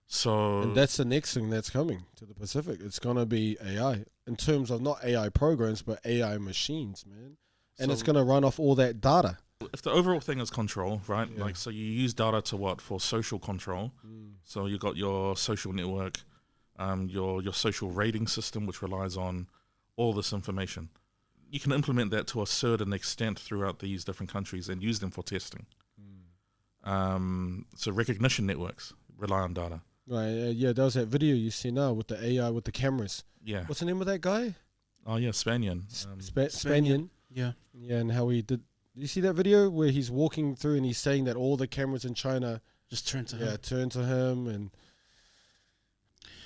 So, and that's the next thing that's coming to the Pacific. It's going to be AI in terms of not AI programs, but AI machines, man. And it's going to run off all that data. If the overall thing is control, right? Yeah. Like, so you use data to what? For social control. So you got your social network, your social rating system, which relies on all this information. You can implement that to a certain extent throughout these different countries and use them for testing. So recognition networks rely on data. Right, there was that video you see now with the AI with the cameras. Yeah. What's the name of that guy? Oh, yeah, Spanian. Spanian. Yeah, and how he did. Did you see that video where he's walking through and he's saying that all the cameras in China just turn to him? Yeah, turn to him. And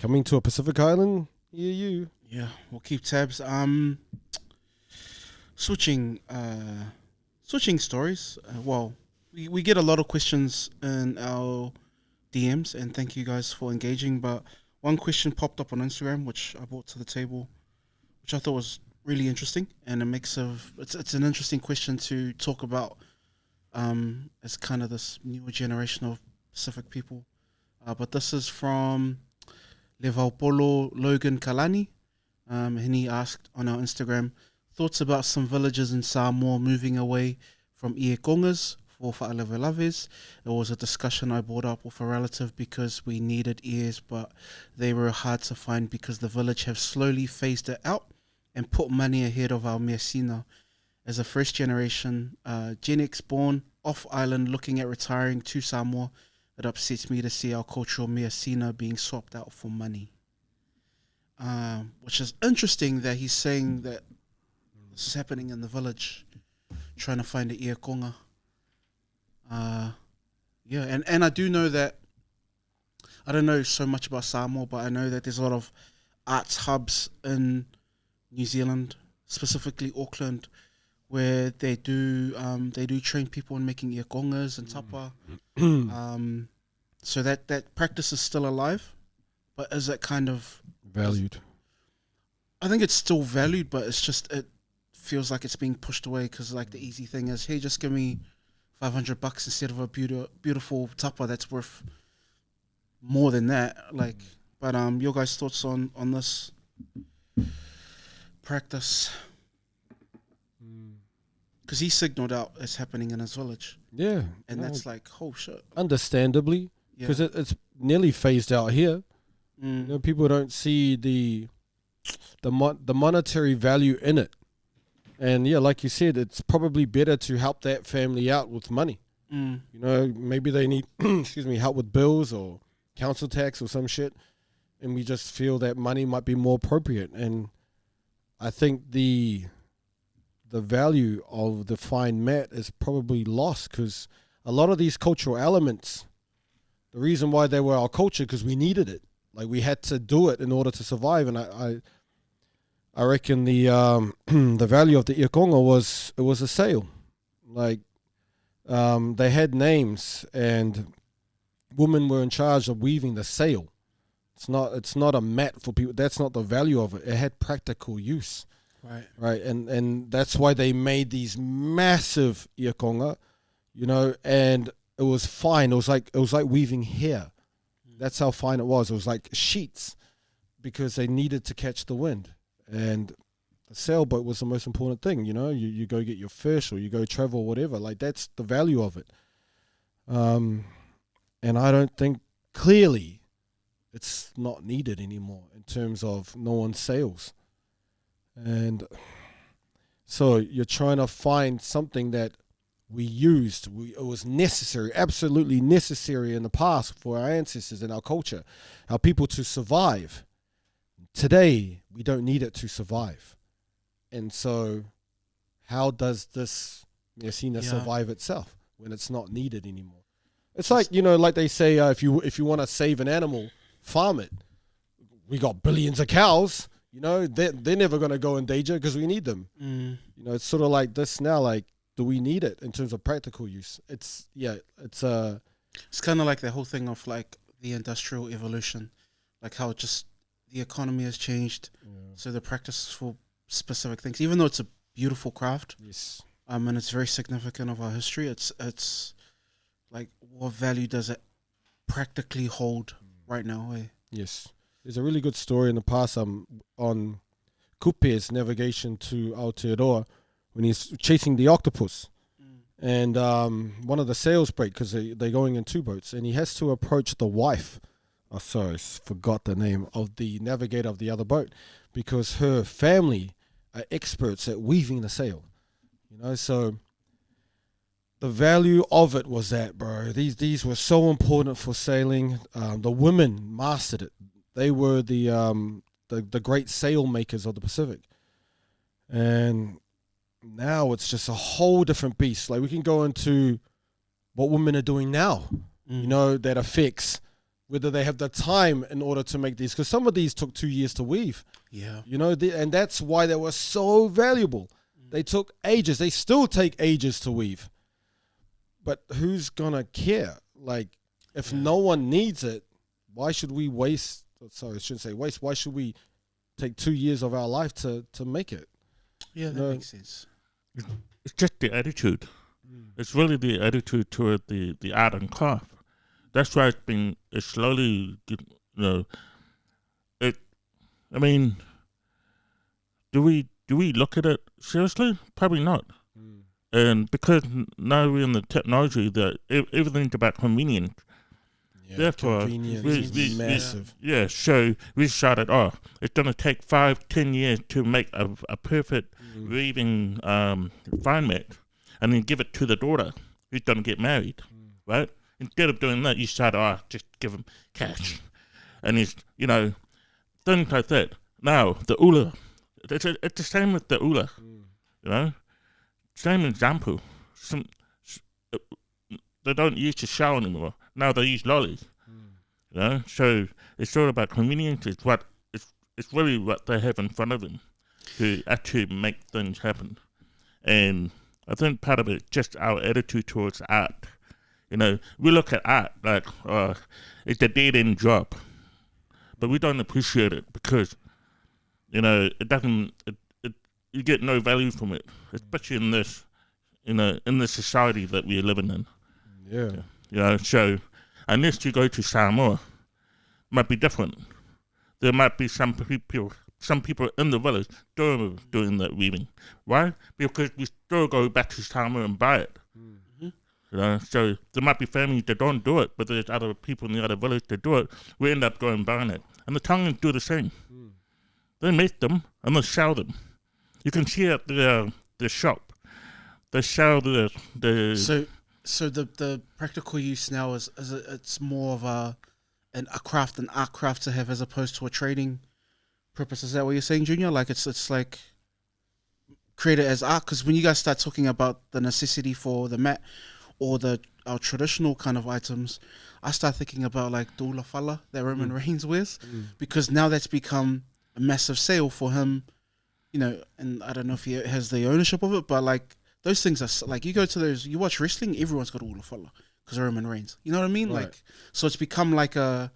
coming to a Pacific island, you. Yeah, we'll keep tabs. Switching stories. Well, we get a lot of questions in our DMs, and thank you guys for engaging. But one question popped up on Instagram, which I brought to the table, which I thought was really interesting, and a mix of it's an interesting question to talk about as kind of this newer generation of Pacific people. But this is from Levaupolo Logan Kalani, and he asked on our Instagram, thoughts about some villages in Samoa moving away from iekongas for whaalewelaves. It was a discussion I brought up with a relative because we needed ears, but they were hard to find because the village have slowly phased it out and put money ahead of our Measina. As a first generation Gen X born off island looking at retiring to Samoa, it upsets me to see our cultural Measina being swapped out for money. Which is interesting that he's saying that this is happening in the village, trying to find an iekonga. And I do know that, I don't know so much about Samoa, but I know that there's a lot of arts hubs in New Zealand, specifically Auckland, where they do train people in making iekongas and tapa. So that practice is still alive, but is it kind of Valued. I think it's still valued, but it's just it feels like it's being pushed away because like the easy thing is, hey, just give me $500 instead of a beautiful tapa that's worth more than that. Like, but your guys' thoughts on this practice? Because he signaled out it's happening in his village. Yeah. And that's like, oh shit. Understandably, because it's nearly phased out here. You know, people don't see the monetary value in it. And yeah, like you said, it's probably better to help that family out with money. You know, maybe they need, help with bills or council tax or some shit. And we just feel that money might be more appropriate. And I think the value of the fine mat is probably lost because a lot of these cultural elements, the reason why they were our culture, because we needed it. Like we had to do it in order to survive. And I reckon the the value of the iekonga was a sail. Like they had names and women were in charge of weaving the sail. It's not a mat for people. That's not the value of it. It had practical use. Right. And that's why they made these massive iekonga, you know, and it was fine. It was like weaving hair. That's how fine it was. It was like sheets because they needed to catch the wind. And the sailboat was the most important thing, you know. You go get your fish or you go travel, whatever. Like that's the value of it. And I don't think clearly it's not needed anymore in terms of no one sails. And so you're trying to find something that we used. It was necessary, absolutely necessary in the past for our ancestors and our culture, our people to survive. Today, we don't need it to survive. And so how does this Messina survive itself when it's not needed anymore? It's like, you know, like they say, if you want to save an animal, farm it. We got billions of cows. You know, they're never going to go in danger because we need them. You know, it's sort of like this now, like, do we need it in terms of practical use? It's kind of like the whole thing of like the industrial evolution, like how just the economy has changed. So the practice for specific things, even though it's a beautiful craft, and it's very significant of our history, it's like, what value does it practically hold right now? Yes. There's a really good story in the past on Kupe's navigation to Aotearoa when he's chasing the octopus. And one of the sails break because they're going in two boats, and he has to approach the wife. Oh, sorry, forgot the name of the navigator of the other boat, because her family are experts at weaving the sail. You know, so the value of it was that, bro. These were so important for sailing. The women mastered it. They were the great sail makers of the Pacific. And now it's just a whole different beast. Like, we can go into what women are doing now, you know, that affects whether they have the time in order to make these. Because some of these took 2 years to weave. Yeah. You know, and that's why they were so valuable. They took ages. They still take ages to weave. But who's going to care? Like, if no one needs it, why should we waste... Sorry, I shouldn't say waste. Why should we take 2 years of our life to make it? Yeah, that makes sense. It's just the attitude. It's really the attitude toward the art and craft. That's why it's slowly, you know, I mean, do we look at it seriously? Probably not. And because now we're in the technology that everything's about convenience. Yeah, therefore, we massive. So we decided, it's going to take 5-10 years to make a perfect weaving fine mat, and then give it to the daughter who's going to get married, right? Instead of doing that, you decide, just give him cash. And it's, you know, things like that. Now, the ula, it's the same with the ula, you know? Same example. They don't use the shell anymore. Now they use lollies. You know, so it's all about convenience. It's really what they have in front of them to actually make things happen. And I think part of it is just our attitude towards art. We look at art like it's a dead-end job, but we don't appreciate it because, it doesn't. You get no value from it, especially in this, in the society that we're living in. Yeah. So unless you go to Samoa, it might be different. There might be some people in the village doing that weaving. Why? Because we still go back to Samoa and buy it. So there might be families that don't do it, but there's other people in the other village that do it. We end up going and buying it. And the Tongans do the same. They make them and they sell them. You can see at the shop. They sell the So the practical use now is it's more of a craft, an art craft to have as opposed to a trading purpose. Is that what you're saying, Junior? Like it's like create it as art, because when you guys start talking about the necessity for the mat or our traditional kind of items, I start thinking about like the ulafala that Roman Reigns wears, because now that's become a massive sale for him, and I don't know if he has the ownership of it, but like those things are like, you go to those, you watch wrestling, everyone's got a ulafala because of Roman Reigns. You know what I mean? Right. Like, so it's become like a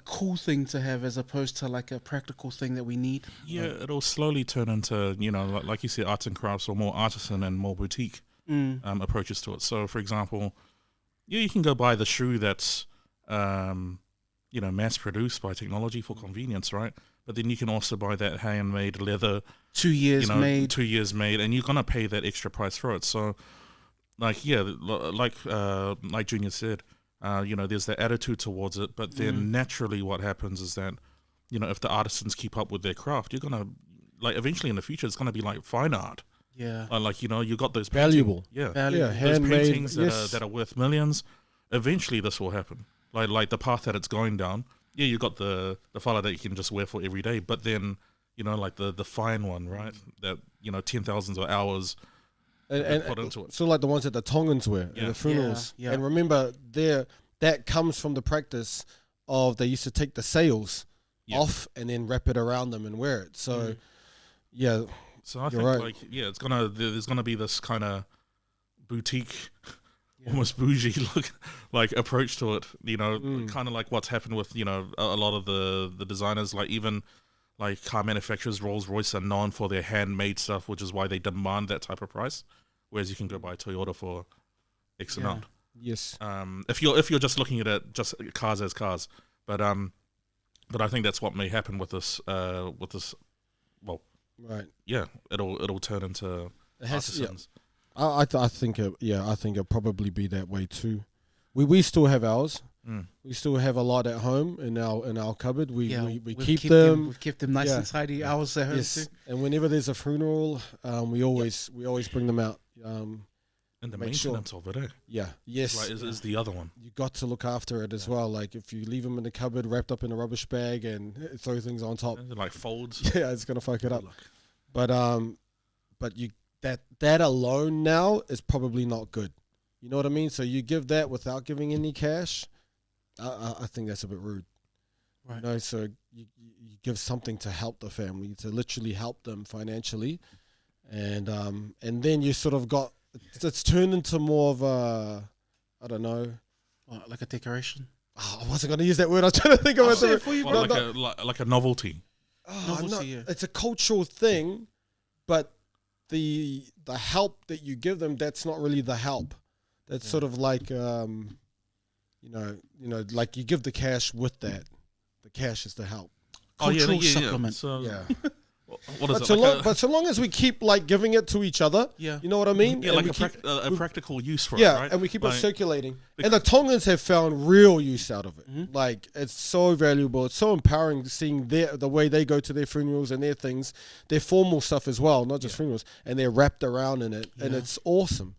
cool thing to have as opposed to like a practical thing that we need. Yeah, it'll slowly turn into, like you said, arts and crafts, or more artisan and more boutique approaches to it. So, for example, you can go buy the shoe that's, mass produced by technology for convenience, right? But then you can also buy that handmade leather, 2 years made, 2 years made, and you're gonna pay that extra price for it. So, like Junior said, there's the attitude towards it, but then naturally what happens is that, if the artisans keep up with their craft, you're gonna, like, eventually in the future it's gonna be like fine art. Yeah. You got those valuable. Valuable. Yeah, those handmade, paintings that are worth millions. Eventually this will happen. Like the path that it's going down. Yeah, you got the fella that you can just wear for every day, but then, like the fine one, right? That, 10,000s of hours and put into it. So like the ones that the Tongans wear at the funerals. Yeah. And remember, that comes from the practice of they used to take the sails off and then wrap it around them and wear it. So, So I You're think right. there's gonna be this kind of boutique, almost bougie look, like approach to it. Kind of like what's happened with a lot of the designers, like even like car manufacturers, Rolls-Royce are known for their handmade stuff, which is why they demand that type of price. Whereas you can go buy a Toyota for X amount. yes. If you're just looking at it just cars as cars, but I think that's what may happen with this. Well, Right. yeah, it'll turn into artisans. I think it'll probably be that way too. We still have ours. We still have a lot at home in our cupboard. We keep them. We've kept them nice and tidy. Ours at home too. And whenever there's a funeral, we always bring them out. And the maintenance of it, Yes. Right, is the other one. You got to look after it as well. Like if you leave them in the cupboard wrapped up in a rubbish bag and throw things on top, Like folds. yeah, it's gonna fuck it up. But you that alone now is probably not good. You know what I mean? So you give that without giving any cash. I think that's a bit rude. Right. So you give something to help the family, to literally help them financially, and then you sort of got it's turned into more of a, I don't know, like a decoration. Oh, I wasn't going to use that word. I was trying to think of it. For you, like a novelty. It's a cultural thing, but the help that you give them, that's not really the help. That's sort of like like you give the cash with that. The cash is the help. Cultural supplement. So, Yeah. What is But so long as we keep like giving it to each other, you know what I mean? Yeah, and like a practical use for it, yeah, right? and we keep it circulating. And the Tongans have found real use out of it. Mm-hmm. Like it's so valuable. It's so empowering seeing the way they go to their funerals and their things, their formal stuff as well, not just funerals, and they're wrapped around in it, and it's awesome.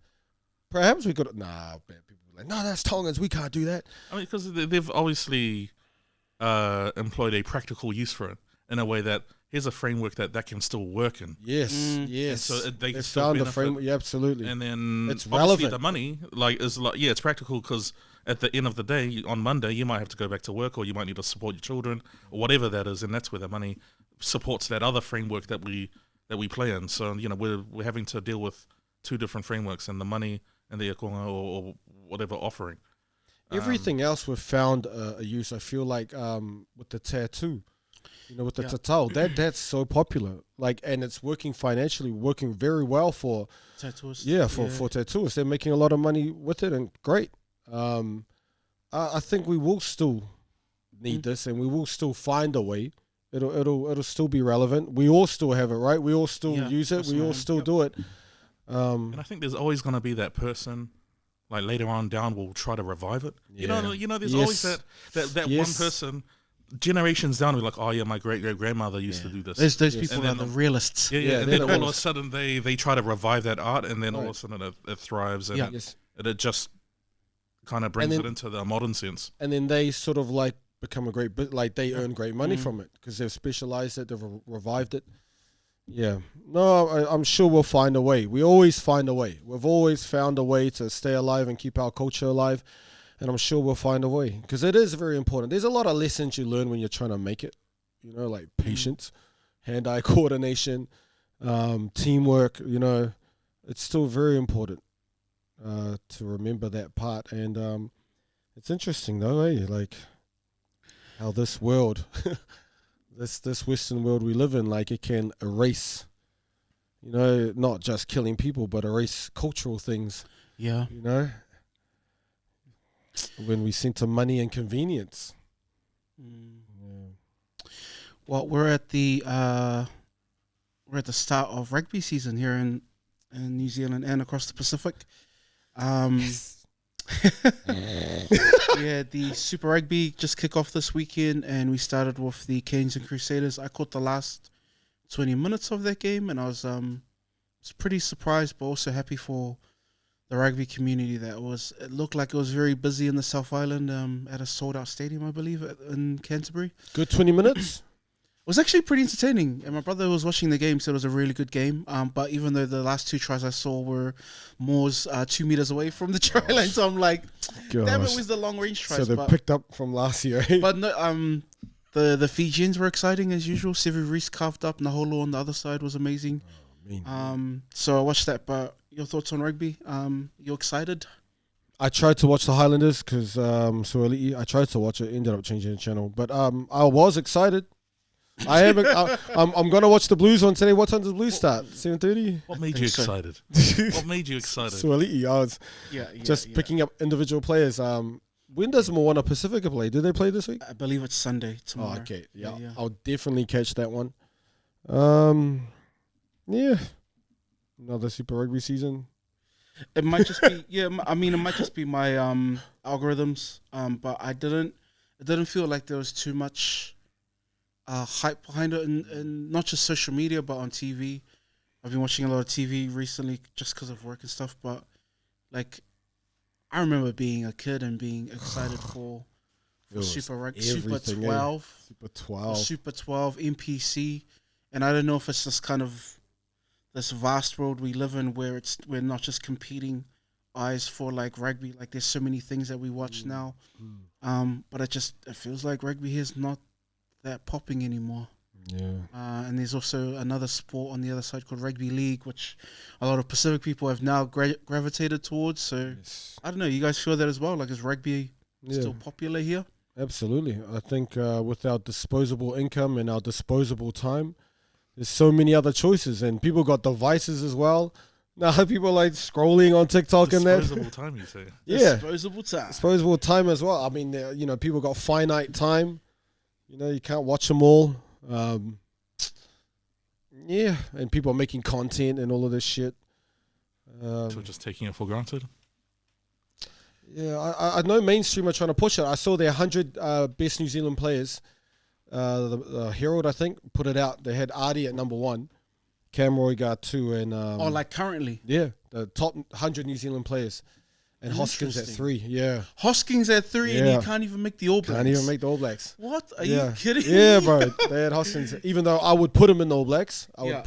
Perhaps we could. Nah, people are like, no, that's Tongans. We can't do that. I mean, because they've obviously employed a practical use for it in a way that here's a framework that can still work in. Yes, yes. And so they They've still found the benefit. framework. Yeah, absolutely. And then It's obviously relevant. the money, it's practical because at the end of the day, on Monday, you might have to go back to work or you might need to support your children or whatever that is. And that's where the money supports that other framework that we that we play in. So we're having to deal with two different frameworks, and the money and the ekonga or whatever offering. Everything else we've found a use. I feel like with the tattoo, with the tatau, that's so popular. Like, and it's working financially, working very well for Tattooists. For tattooists. They're making a lot of money with it, and great. I think we will still need this, and we will still find a way. It'll still be relevant. We all still have it, right? We all still use it. We all still do it. And I think there's always going to be that person, like later on down, will try to revive it. Yeah. There's always that one person, generations down, will be like, oh yeah, my great grandmother used to do this. There's those people that are the realists. And then all of a sudden they try to revive that art, and then all of a sudden it thrives, and it just kind of brings it into the modern sense. And then they sort of like become a great bit, like they earn great money from it because they've specialized it, they've revived it. Yeah. No, I'm sure we'll find a way. We always find a way. We've always found a way to stay alive and keep our culture alive. And I'm sure we'll find a way because it is very important. There's a lot of lessons you learn when you're trying to make it, like patience, hand-eye coordination, teamwork, it's still very important to remember that part. And it's interesting though, like how this world, this Western world we live in, like it can erase, not just killing people, but erase cultural things. Yeah. When we center money and convenience. Well, we're at the start of rugby season here in New Zealand and across the Pacific. The Super Rugby just kicked off this weekend, and we started with the Canes and Crusaders. I caught the last 20 minutes of that game, and I was pretty surprised, but also happy for the rugby community. It looked like it was very busy in the South Island at a sold-out stadium, I believe, in Canterbury. Good 20 minutes. It was actually pretty entertaining, and my brother who was watching the game said it was a really good game. But even though the last two tries I saw were Moore's 2 meters away from the try line, so I'm like, damn, it was the long range tries. So they picked up from last year. But no, the Fijians were exciting as usual. Sevu Reece carved up. Naholo on the other side was amazing. So I watched that. But your thoughts on rugby? You excited? I tried to watch the Highlanders because I tried to watch it. Ended up changing the channel, but I was excited. I am. I'm gonna watch the Blues on today. What time does the Blues start? 7:30. What made you excited? What made you excited? Suoliti, I was just picking up individual players. When does Moana Pacifica play? Did they play this week? I believe it's Sunday tomorrow. Oh, okay. Yeah, I'll definitely catch that one. Another Super Rugby season. It might just be it might just be my algorithms. But it didn't feel like there was too much hype behind it, and not just social media, but on TV. I've been watching a lot of TV recently just because of work and stuff. But like, I remember being a kid and being excited for Super Rugby, Super 12, Super 12, NPC, and I don't know if it's just kind of this vast world we live in where we're not just competing eyes for like rugby. Like there's so many things that we watch now, but it feels like rugby here is not that popping anymore. And there's also another sport on the other side called rugby league, which a lot of Pacific people have now gravitated towards. So I don't know, you guys feel that as well? Like, is rugby still popular here? Absolutely. I think with our disposable income and our disposable time, there's so many other choices, and people got devices as well. Now people like scrolling on TikTok and that. Disposable time, you say? Yeah, disposable time as well. I mean, people got finite time. You can't watch them all. And people are making content and all of this shit. So just taking it for granted. Yeah, I know mainstream are trying to push it. I saw their 100 best New Zealand players. The Herald, I think, put it out. They had Artie at number 1, Cam Roy got 2, and like currently, the top 100 New Zealand players, and Hoskins at 3. Yeah, Hoskins at 3, and he can't even make the All Blacks. Can't even make the All Blacks. What? Are you kidding? Yeah, bro. They had Hoskins. Even though I would put him in the All Blacks, Where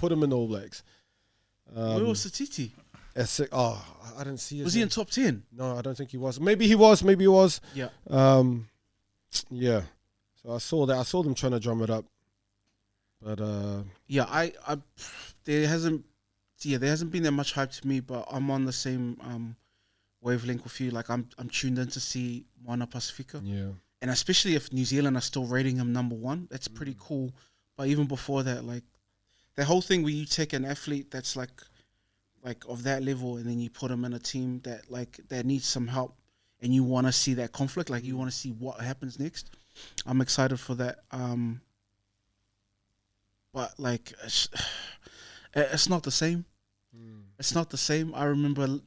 was Satiti? At 6. Oh, I didn't see it. Was he in top 10? No, I don't think he was. Maybe he was. Yeah. Yeah. So I saw that. I saw them trying to drum it up. But there hasn't been that much hype to me, but I'm on the same wavelength with you. Like I'm tuned in to see Moana Pacifica. yeah, And especially if New Zealand are still rating him number one, that's pretty cool. But even before that, like the whole thing where you take an athlete that's like of that level, and then you put him in a team that needs some help, and you want to see that conflict, like you want to see what happens next. I'm excited for that. But like it's not the same. It's not the same. I remember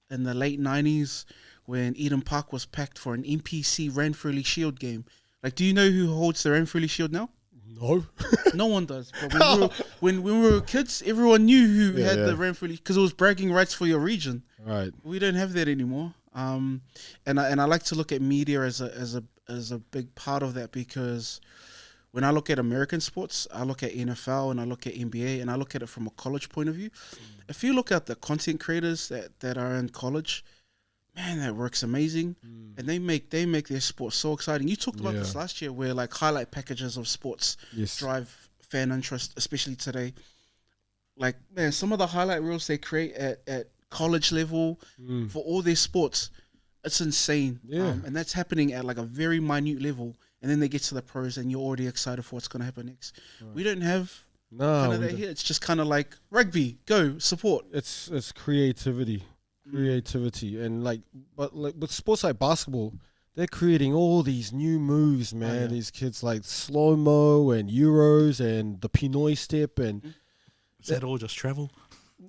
in the late 90s when Eden Park was packed for an NPC Ranfurly Shield game. Like, do you know who holds the Ranfurly Shield now? no, No one does. But when we were kids, everyone knew who had the Ranfurly, because it was bragging rights for your region. right? We don't have that anymore. And I like to look at media as a big part of that, because when I look at American sports, I look at NFL and I look at NBA, and I look at it from a college point of view. If you look at the content creators that are in college, man, that works amazing, and they make their sports so exciting. You talked about this last year, where like highlight packages of sports drive fan interest, especially today. Like, man, some of the highlight reels they create at college level for all their sports, it's insane. And that's happening at like a very minute level, and then they get to the pros and you're already excited for what's going to happen next. We don't have kind of that here. It's just kind of like rugby, go support. It's creativity, and but with sports like basketball, they're creating all these new moves, man. These kids like slow-mo and Euros and the Pinoy step, and is that all just travel?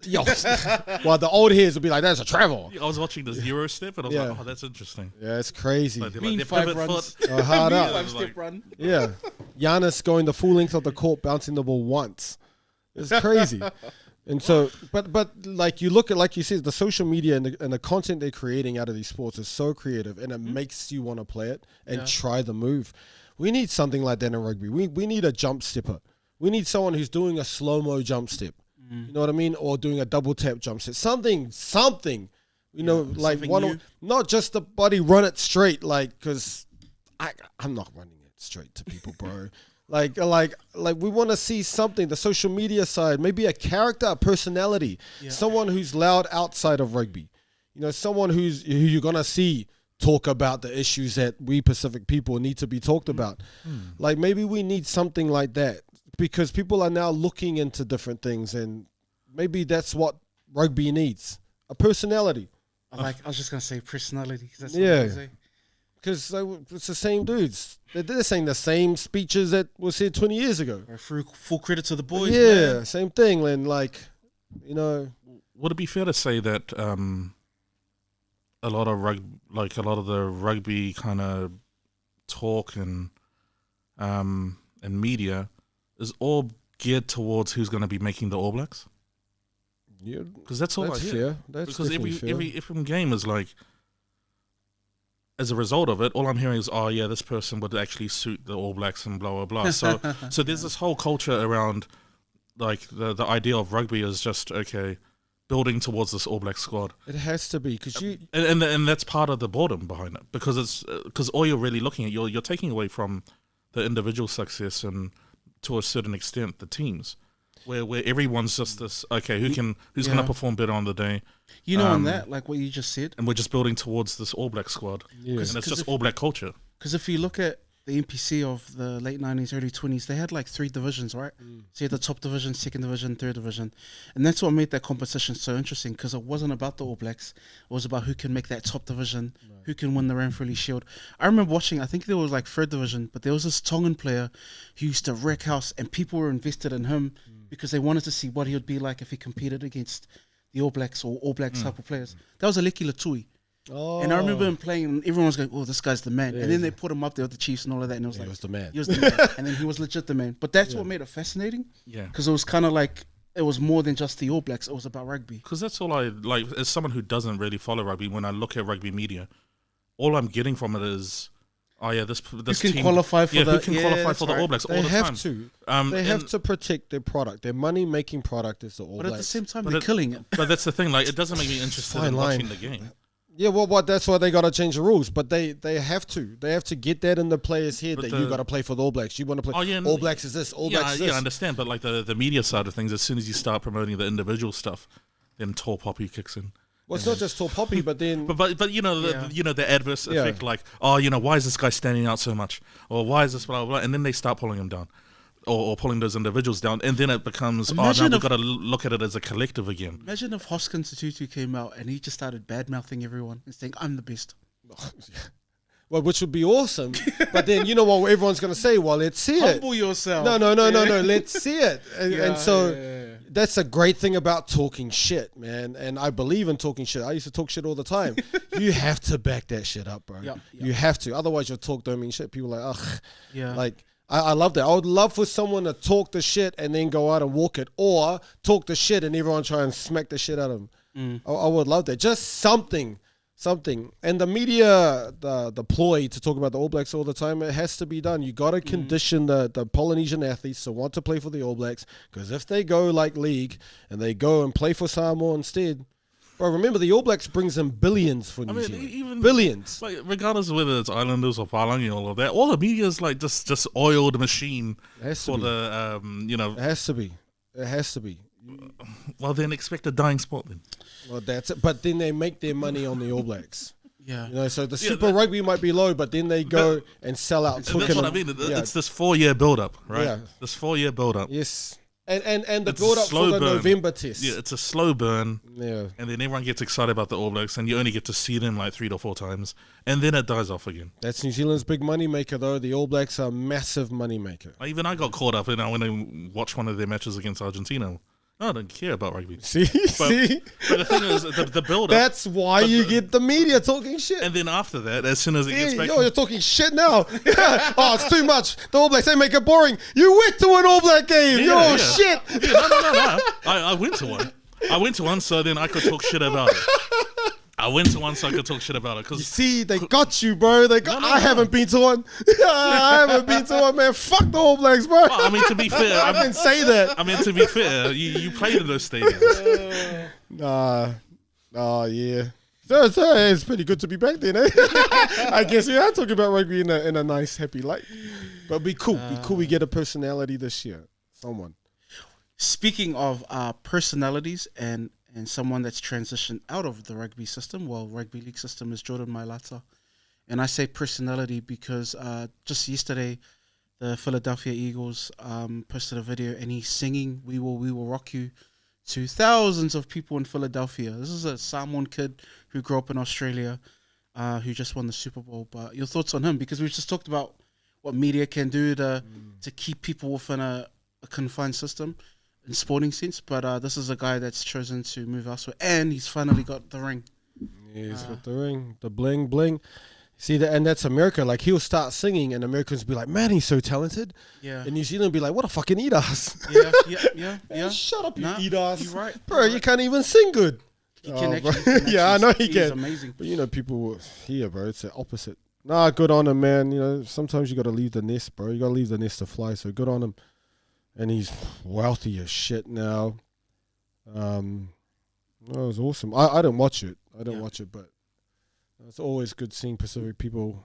Well, the old heads will be like, that's a travel. I was watching this Euro step and I was like, oh, that's interesting. Yeah, it's crazy. Like, Mean 5 runs. Hard up. 5-step run. Yeah. Giannis going the full length of the court, bouncing the ball once. It's crazy. And so, but like you look at, like you said, the social media and the content they're creating out of these sports is so creative, and it makes you want to play it and try the move. We need something like that in rugby. We need a jump stepper. We need someone who's doing a slow-mo jump step. You know what I mean? Or doing a double tap jump set. Something. You know, like one, not just the body run it straight, like, because I'm not running it straight to people, bro. like we want to see something. The social media side, maybe a character, a personality, someone who's loud outside of rugby. You know, someone who you're gonna see talk about the issues that we Pacific people need to be talked about. Like maybe we need something like that. Because people are now looking into different things, and maybe that's what rugby needs, a personality. I was just going to say personality. That's what I say. Because it's the same dudes. They're saying the same speeches that were said 20 years ago. Full credit to the boys, man. Same thing. And like, you know. Would it be fair to say that a lot of the rugby kind of talk and media is all geared towards who's going to be making the All Blacks? Yeah, because that's all I hear. That's because every game is like, as a result of it, all I'm hearing is, oh yeah, this person would actually suit the All Blacks and blah blah blah. So there's this whole culture around like the idea of rugby is just building towards this All Black squad. It has to be because and that's part of the boredom behind it, because all you're really looking at, you're taking away from the individual success and, to a certain extent, the teams, where everyone's just this, who's going to perform better on the day. You know, on that, like what you just said. And we're just building towards this All Black squad. Yeah. And it's just All Black culture. Because if you look at the NPC of the late 90s, early 20s, they had like 3 divisions, right? So you had the top division, second division, third division. And that's what made that competition so interesting, because it wasn't about the All Blacks. It was about who can make that top division, who can win the Ranfurly Shield. I remember watching, I think there was like third division, but there was this Tongan player who used to wreck house, and people were invested in him because they wanted to see what he would be like if he competed against the All Blacks or All Blacks type of players. That was Aleki Latui. Oh. And I remember him playing, and everyone was going, oh, this guy's the man. And then they put him up there with the Chiefs and all of that, and it was like, he was the man. He was the man. And then he was legit the man. But that's what made it fascinating. Yeah. Because it was kind of like, it was more than just the All Blacks. It was about rugby. Because that's all I, like, as someone who doesn't really follow rugby, when I look at rugby media, all I'm getting from it is, oh yeah, this who can qualify for the, who can qualify for the All Blacks all the time. They have to protect their product. Their money-making product is the All Blacks. But at the same time, they're killing it. But that's the thing. Like, it doesn't make me interested in watching the game. Yeah, well, that's why they got to change the rules. But they have to. They have to get that in the players' head that you got to play for the All Blacks. You want to play All Blacks is this, All Blacks is this. Yeah, I understand. But like the media side of things, as soon as you start promoting the individual stuff, then tall poppy kicks in. Well, it's not just tall poppy, but then... But you know, the adverse effect, like, why is this guy standing out so much? Or why is this blah, blah, blah? And then they start pulling him down. Or pulling those individuals down, and then it becomes, now we've got to look at it as a collective again. Imagine if Hoskins Tutu came out and he just started bad-mouthing everyone and saying, I'm the best. Well, which would be awesome. But then, you know what everyone's going to say? Well, let's see it. Humble yourself. No, let's see it. And so that's a great thing about talking shit, man. And I believe in talking shit. I used to talk shit all the time. You have to back that shit up, bro. Yep. You have to. Otherwise, your talk don't mean shit. People are like, ugh. Yeah. Like... I love that. I would love for someone to talk the shit and then go out and walk it, or talk the shit and everyone try and smack the shit out of them. I would love that. Just something. And the media, the ploy to talk about the All Blacks all the time, it has to be done. You got to condition the Polynesian athletes to want to play for the All Blacks, because if they go like league and they go and play for Samoa instead, bro, remember the All Blacks brings in billions for New Zealand. Even billions. Like, regardless of whether it's Islanders or Palangi, all of that, all the media is like just oiled machine for the It has to be. It has to be. Well, then expect a dying sport then. Well, that's it. But then they make their money on the All Blacks. Yeah. You know, so the Super Rugby might be low, but then they go and sell out. That's what I mean. It's this 4-year build-up, right? Yeah. This 4-year build-up. Yes. And the build-up for the November test. Yeah, it's a slow burn. Yeah. And then everyone gets excited about the All Blacks, and you only get to see them like 3 to 4 times, and then it dies off again. That's New Zealand's big money maker, though. The All Blacks are a massive money maker. Even I got caught up when I watched one of their matches against Argentina. I don't care about rugby. See? But the thing is, the build-up... That's why you get the media talking shit. And then after that, as soon as it gets back... You're talking shit now. Oh, it's too much. The All Blacks, they make it boring. You went to an All Black game. Shit. Yeah, no. I went to one. So then I could talk shit about it. You see, they got you, bro. I haven't been to one. I haven't been to one, man. Fuck the All Blacks, bro. Well, I mean, to be fair, I didn't say that. I mean, to be fair, you played in those stadiums. Yeah. So it's pretty good to be back then, eh? I guess we are talking about rugby in a nice, happy light. But be cool. We get a personality this year. Someone. Speaking of personalities and someone that's transitioned out of the rugby system, rugby league system, is Jordan Mailata. And I say personality because just yesterday, the Philadelphia Eagles posted a video and he's singing We Will Rock You to thousands of people in Philadelphia. This is a Samoan kid who grew up in Australia who just won the Super Bowl. But your thoughts on him? Because we just talked about what media can do to keep people within a confined system in sporting sense, but this is a guy that's chosen to move elsewhere, and he's finally got the ring. Yeah, he's got the ring, the bling bling. See that, and that's America. Like, he'll start singing, and Americans be like, "Man, he's so talented." Yeah. And New Zealand be like, "What a fucking eat ass." Yeah. Shut up, you eat ass. You're right, bro. You can't even sing good. He can I know he can. He's amazing. But you know, people here, bro. It's the opposite. Nah, good on him, man. You know, sometimes you got to leave the nest, bro. You got to leave the nest to fly. So good on him. And he's wealthy as shit now. It was awesome. I didn't watch it. Watch it, but it's always good seeing Pacific people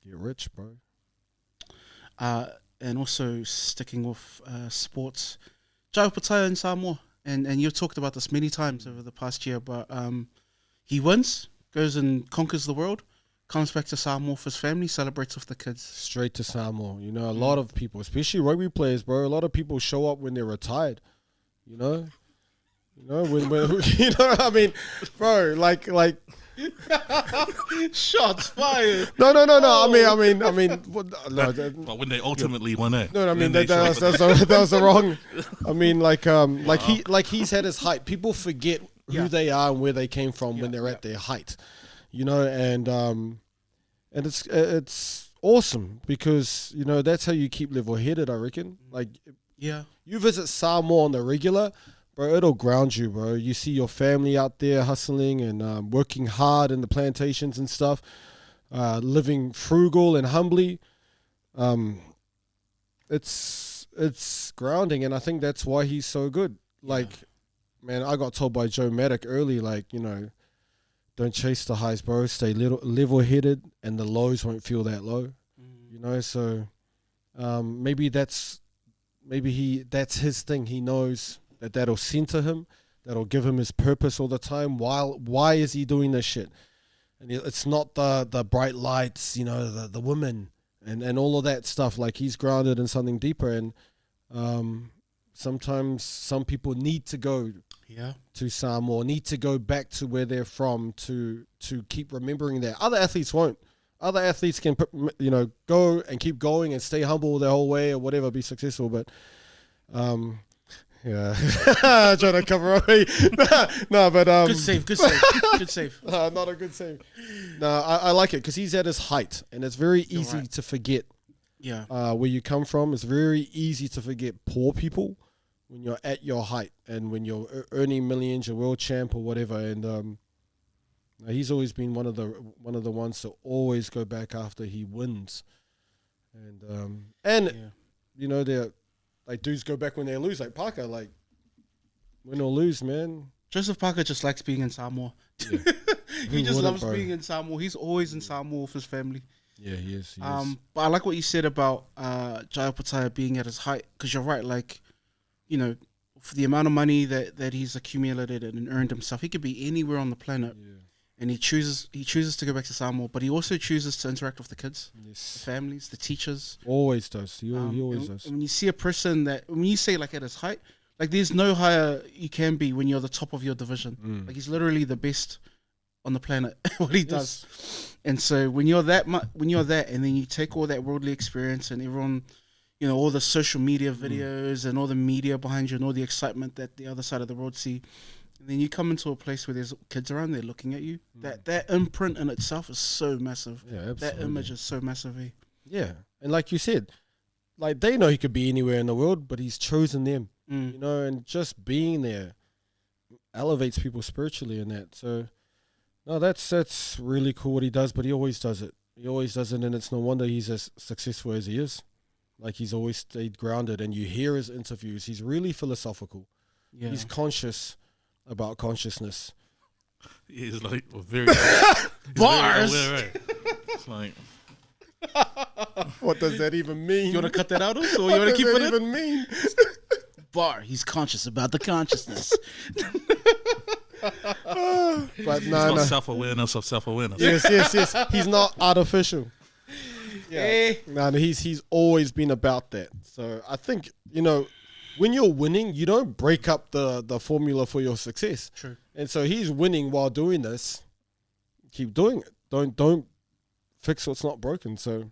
get rich, bro. And also sticking with sports, Opetaia in Samoa. And you've talked about this many times over the past year, but he wins, goes and conquers the world, comes back to Samoa with his family, celebrates with the kids. Straight to Samoa. You know, a lot of people, especially rugby players, bro, a lot of people show up when they're retired. You know, when you know what I mean, bro, like shots fired. No. I mean, but when they ultimately won it. No, I mean that was the wrong. I mean, like he's had his height. People forget who they are and where they came from when they're at their height. You know, and it's awesome because, you know, that's how you keep level-headed, I reckon. Like, you visit Samoa on the regular, bro, it'll ground you, bro. You see your family out there hustling and working hard in the plantations and stuff, living frugal and humbly. It's grounding, and I think that's why he's so good. Like, man, I got told by Joe Maddock early, like, you know, don't chase the highs, bro. Stay level-headed, and the lows won't feel that low. You know, so maybe that's his thing. He knows that'll center him, that'll give him his purpose all the time. Why is he doing this shit? And it's not the bright lights, you know, the women and all of that stuff. Like, he's grounded in something deeper, and sometimes some people need to go to Samoa, need to go back to where they're from to keep remembering that. Other athletes won't. Other athletes can, you know, go and keep going and stay humble their whole way or whatever, be successful. But, yeah, trying to cover up. No, but good save. Not a good save. No, I like it because he's at his height, and it's very easy to forget. Yeah, where you come from. It's very easy to forget poor people when you're at your height and when you're earning millions, you're world champ or whatever. And he's always been one of the ones to always go back after he wins. And you know, they're like, dudes go back when they lose, like Parker, like, win or lose, man. Joseph Parker just likes being in Samoa. Yeah. He just loves being in Samoa. He's always in Samoa with his family. Yeah, he is. But I like what you said about Jai Opetaia being at his height, because you're right. Like, you know, for the amount of money that he's accumulated and earned himself, he could be anywhere on the planet, and he chooses to go back to Samoa. But he also chooses to interact with the kids, the families, the teachers. Always does. He always does. And when you see a person when you say like at his height, like there's no higher you can be when you're the top of your division. Like, he's literally the best on the planet what he does. And so when you're that and then you take all that worldly experience and everyone, you know, all the social media videos and all the media behind you and all the excitement that the other side of the world see, and then you come into a place where there's kids around there looking at you, that imprint in itself is so massive. That image is so massive. Yeah, and like you said, like, they know he could be anywhere in the world, but he's chosen them, you know, and just being there elevates people spiritually in that. So no, that's really cool what he does, but he always does it. And it's no wonder he's as successful as he is. Like, he's always stayed grounded, and you hear his interviews. He's really philosophical. Yeah. He's conscious about consciousness. He's like very bars. It's like, what does that even mean? You want to cut that out, or you want to keep it even mean? Bar. He's conscious about the consciousness. But no, self-awareness of self-awareness. Yes. He's not artificial. Yeah. No, he's always been about that. So I think, you know, when you're winning, you don't break up the formula for your success. True. And so he's winning while doing this. Keep doing it. Don't fix what's not broken. So,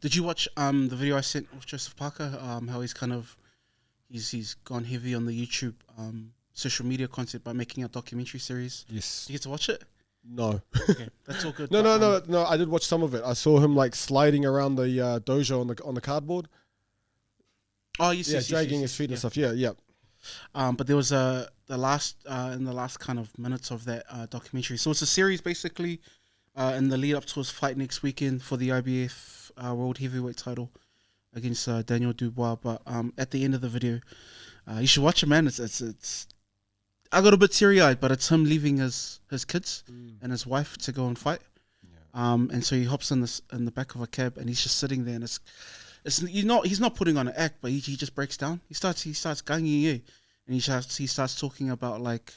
did you watch the video I sent of Joseph Parker? How he's kind of he's gone heavy on the YouTube social media content by making a documentary series. Yes. Did you get to watch it? No. Okay, that's all good. No. I did watch some of it. I saw him like sliding around the dojo on the cardboard. Oh, yes, dragging his feet and stuff. Yeah. But there was in the last kind of minutes of that documentary. So it's a series basically, in the lead up to his fight next weekend for the IBF World Heavyweight title against Daniel Dubois. But at the end of the video, you should watch it, man. It's I got a bit teary-eyed, but it's him leaving his kids and his wife to go and fight. Yeah. And so he hops in the back of a cab, and he's just sitting there, and he's not putting on an act, but he just breaks down. He starts ganging, and he starts talking about like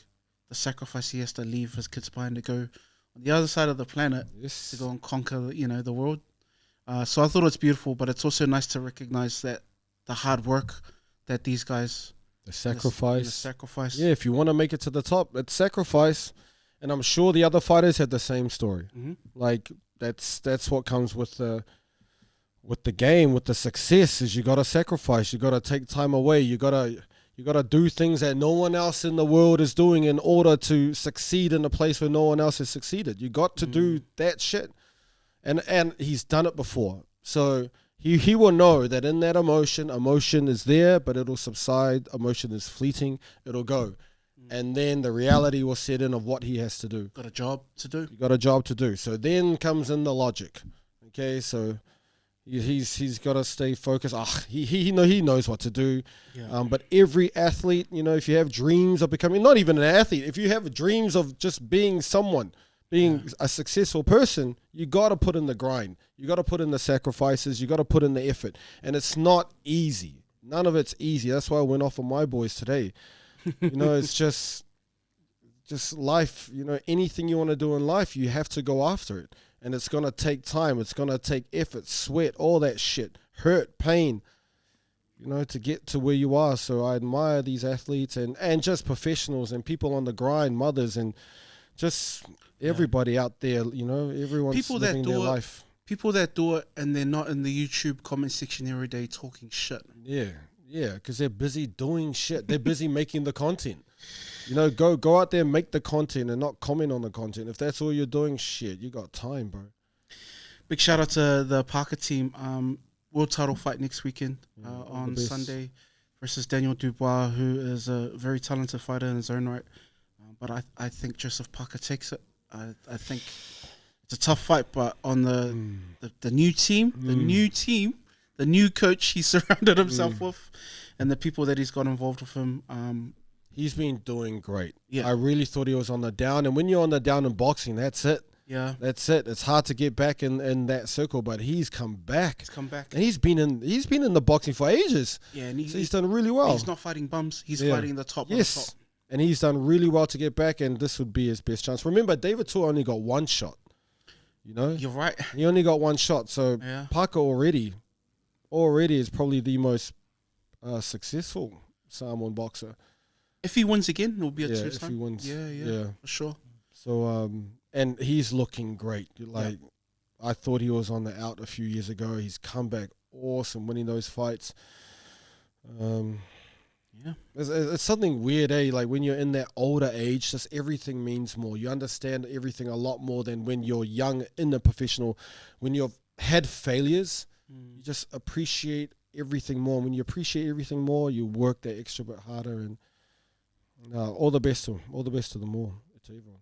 the sacrifice he has to leave his kids behind to go on the other side of the planet to go and conquer, you know, the world. So I thought it's beautiful, but it's also nice to recognize that the hard work that these guys. The sacrifice. The sacrifice. Yeah, if you want to make it to the top, it's sacrifice. And I'm sure the other fighters had the same story. Mm-hmm. Like, that's what comes with the game, with the success, is you got to sacrifice. You got to take time away. You got to do things that no one else in the world is doing in order to succeed in a place where no one else has succeeded. You got to do that shit. And he's done it before. So he will know that in that emotion is there, but it'll subside. Emotion is fleeting. It'll go. And then the reality will set in of what he has to do. Got a job to do. You got a job to do. So then comes in the logic. Okay, so he's got to stay focused. He knows what to do. Yeah. But every athlete, you know, if you have dreams of becoming, not even an athlete, if you have dreams of just being someone, being a successful person, you got to put in the grind. You got to put in the sacrifices. You got to put in the effort. And it's not easy. None of it's easy. That's why I went off on my boys today. You know, it's just life. You know, anything you want to do in life, you have to go after it. And it's going to take time. It's going to take effort, sweat, all that shit, hurt, pain, you know, to get to where you are. So I admire these athletes and just professionals and people on the grind, mothers, and just everybody out there, you know, everyone's People living that do their it, life. People that do it and they're not in the YouTube comment section every day talking shit. Yeah, because they're busy doing shit. They're busy making the content. You know, go out there and make the content and not comment on the content. If that's all you're doing, shit, you got time, bro. Big shout out to the Parker team. World title fight next weekend on Sunday versus Daniel Dubois, who is a very talented fighter in his own right. But I think Joseph Parker takes it. I think it's a tough fight, but on the new team, the new coach he surrounded himself with, and the people that he's got involved with him, he's been doing great. Yeah. I really thought he was on the down, and when you're on the down in boxing, that's it. Yeah, that's it. It's hard to get back in that circle, but he's come back. He's come back, and he's been in the boxing for ages. Yeah, and he's done really well. He's not fighting bums. He's fighting the top. Yes, of the top. And he's done really well to get back, and this would be his best chance. Remember, David Tua only got one shot. You know, you're right. He only got one shot, so Parker already is probably the most successful Samoan boxer. If he wins again, it'll be a two-time. If he wins, yeah, for sure. So, and he's looking great. Like, I thought he was on the out a few years ago. He's come back awesome, winning those fights. It's something weird, like when you're in that older age, just everything means more. You understand everything a lot more than when you're young in the professional. When you've had failures, you just appreciate everything more. When you appreciate everything more, you work that extra bit harder. And all the best to him. All the best to them all. To everyone.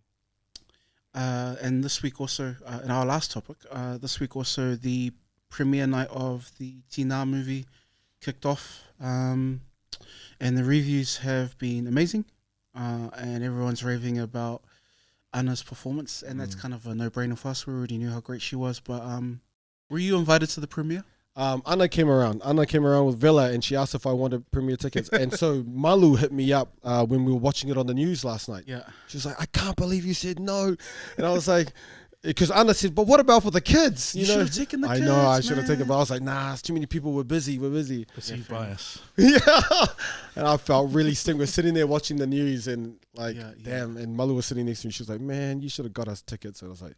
And this week also, in our last topic, this week also the premiere night of the Tina movie kicked off. And the reviews have been amazing, and everyone's raving about Anna's performance, and that's kind of a no-brainer for us. We already knew how great she was, but were you invited to the premiere? Anna came around with Villa, and she asked if I wanted premiere tickets. And so Malu hit me up when we were watching it on the news last night. Yeah, she was like, "I can't believe you said no," and I was like, because Anna said, "But what about for the kids?" You should have taken the kids. I know, I should have taken, but I was like, "Nah, it's too many people. We're busy." Perceived bias. Yeah, and I felt really sting. We're sitting there watching the news, and like, damn. And Malu was sitting next to me. She was like, "Man, you should have got us tickets." And I was like,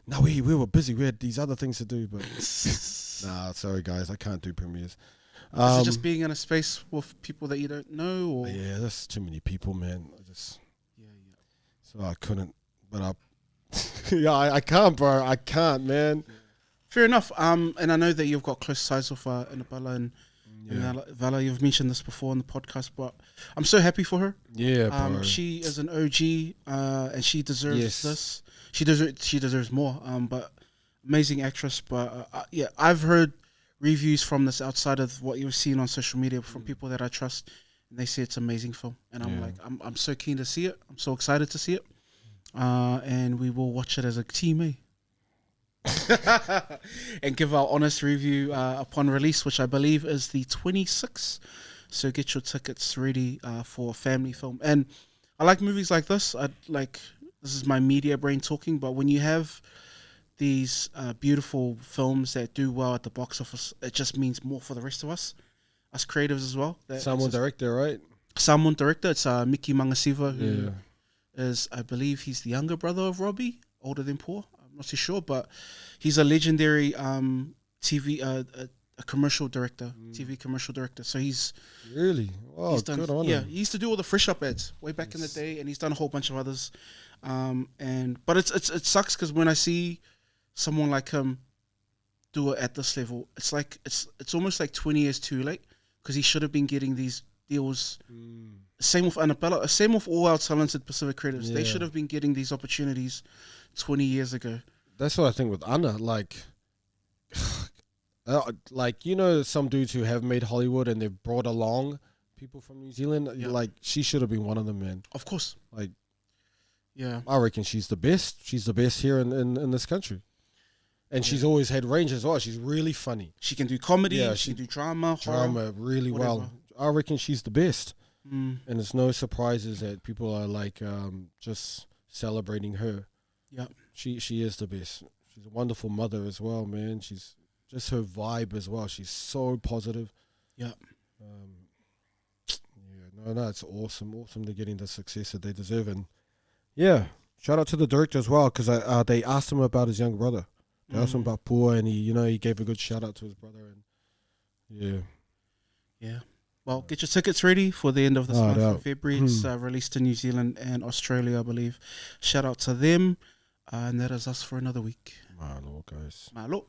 "No, we were busy. We had these other things to do." But nah, sorry guys, I can't do premieres. Is it just being in a space with people that you don't know? Or? Yeah, that's too many people, man. So I couldn't, but I can't, bro. I can't, man. Fair enough. And I know that you've got close ties with Annabella and Vala. You've mentioned this before on the podcast, but I'm so happy for her. Yeah, bro. She is an OG, and she deserves this. She deserves more. But amazing actress. But I've heard reviews from this outside of what you've seen on social media from people that I trust, and they say it's an amazing film. And I'm like, I'm so keen to see it. I'm so excited to see it. And we will watch it as a team, and give our honest review upon release, which I believe is the 26th. So get your tickets ready for a family film. And I like movies like this. This is my media brain talking, but when you have these beautiful films that do well at the box office, it just means more for the rest of us creatives as well. Samoan director, right? Samoan director. It's Miki Mangasiva, who is, I believe, he's the younger brother of Robbie, older than Paul. I'm not too sure, but he's a legendary TV a commercial director, TV commercial director. So he's really he's done, good on him. He used to do all the Fresh Up ads way back in the day, and he's done a whole bunch of others. But it sucks because when I see someone like him do it at this level, it's like it's almost like 20 years too late, because he should have been getting these deals. Same with Annabella, same with all our talented Pacific creatives. They should have been getting these opportunities 20 years ago. That's what I think with Anna. Like, you know, some dudes who have made Hollywood and they've brought along people from New Zealand. Like, she should have been one of them, man. Of course. Like, Yeah. I reckon she's the best. She's the best here in this country. And she's always had range as well. She's really funny. She can do comedy. Yeah, she can do drama, horror, really whatever. well. I reckon she's the best. Mm. And it's no surprises that people are like just celebrating her. Yeah. She is the best. She's a wonderful mother as well, man. She's just her vibe as well. She's so positive. Yeah. No, it's awesome. Awesome they're getting the success that they deserve. And yeah, shout out to the director as well, because they asked him about his younger brother. They asked him about Pua, and he gave a good shout out to his brother. And yeah. Well, get your tickets ready for the end of this month in February. It's released in New Zealand and Australia, I believe. Shout out to them. And that is us for another week. Malo, guys. Malo.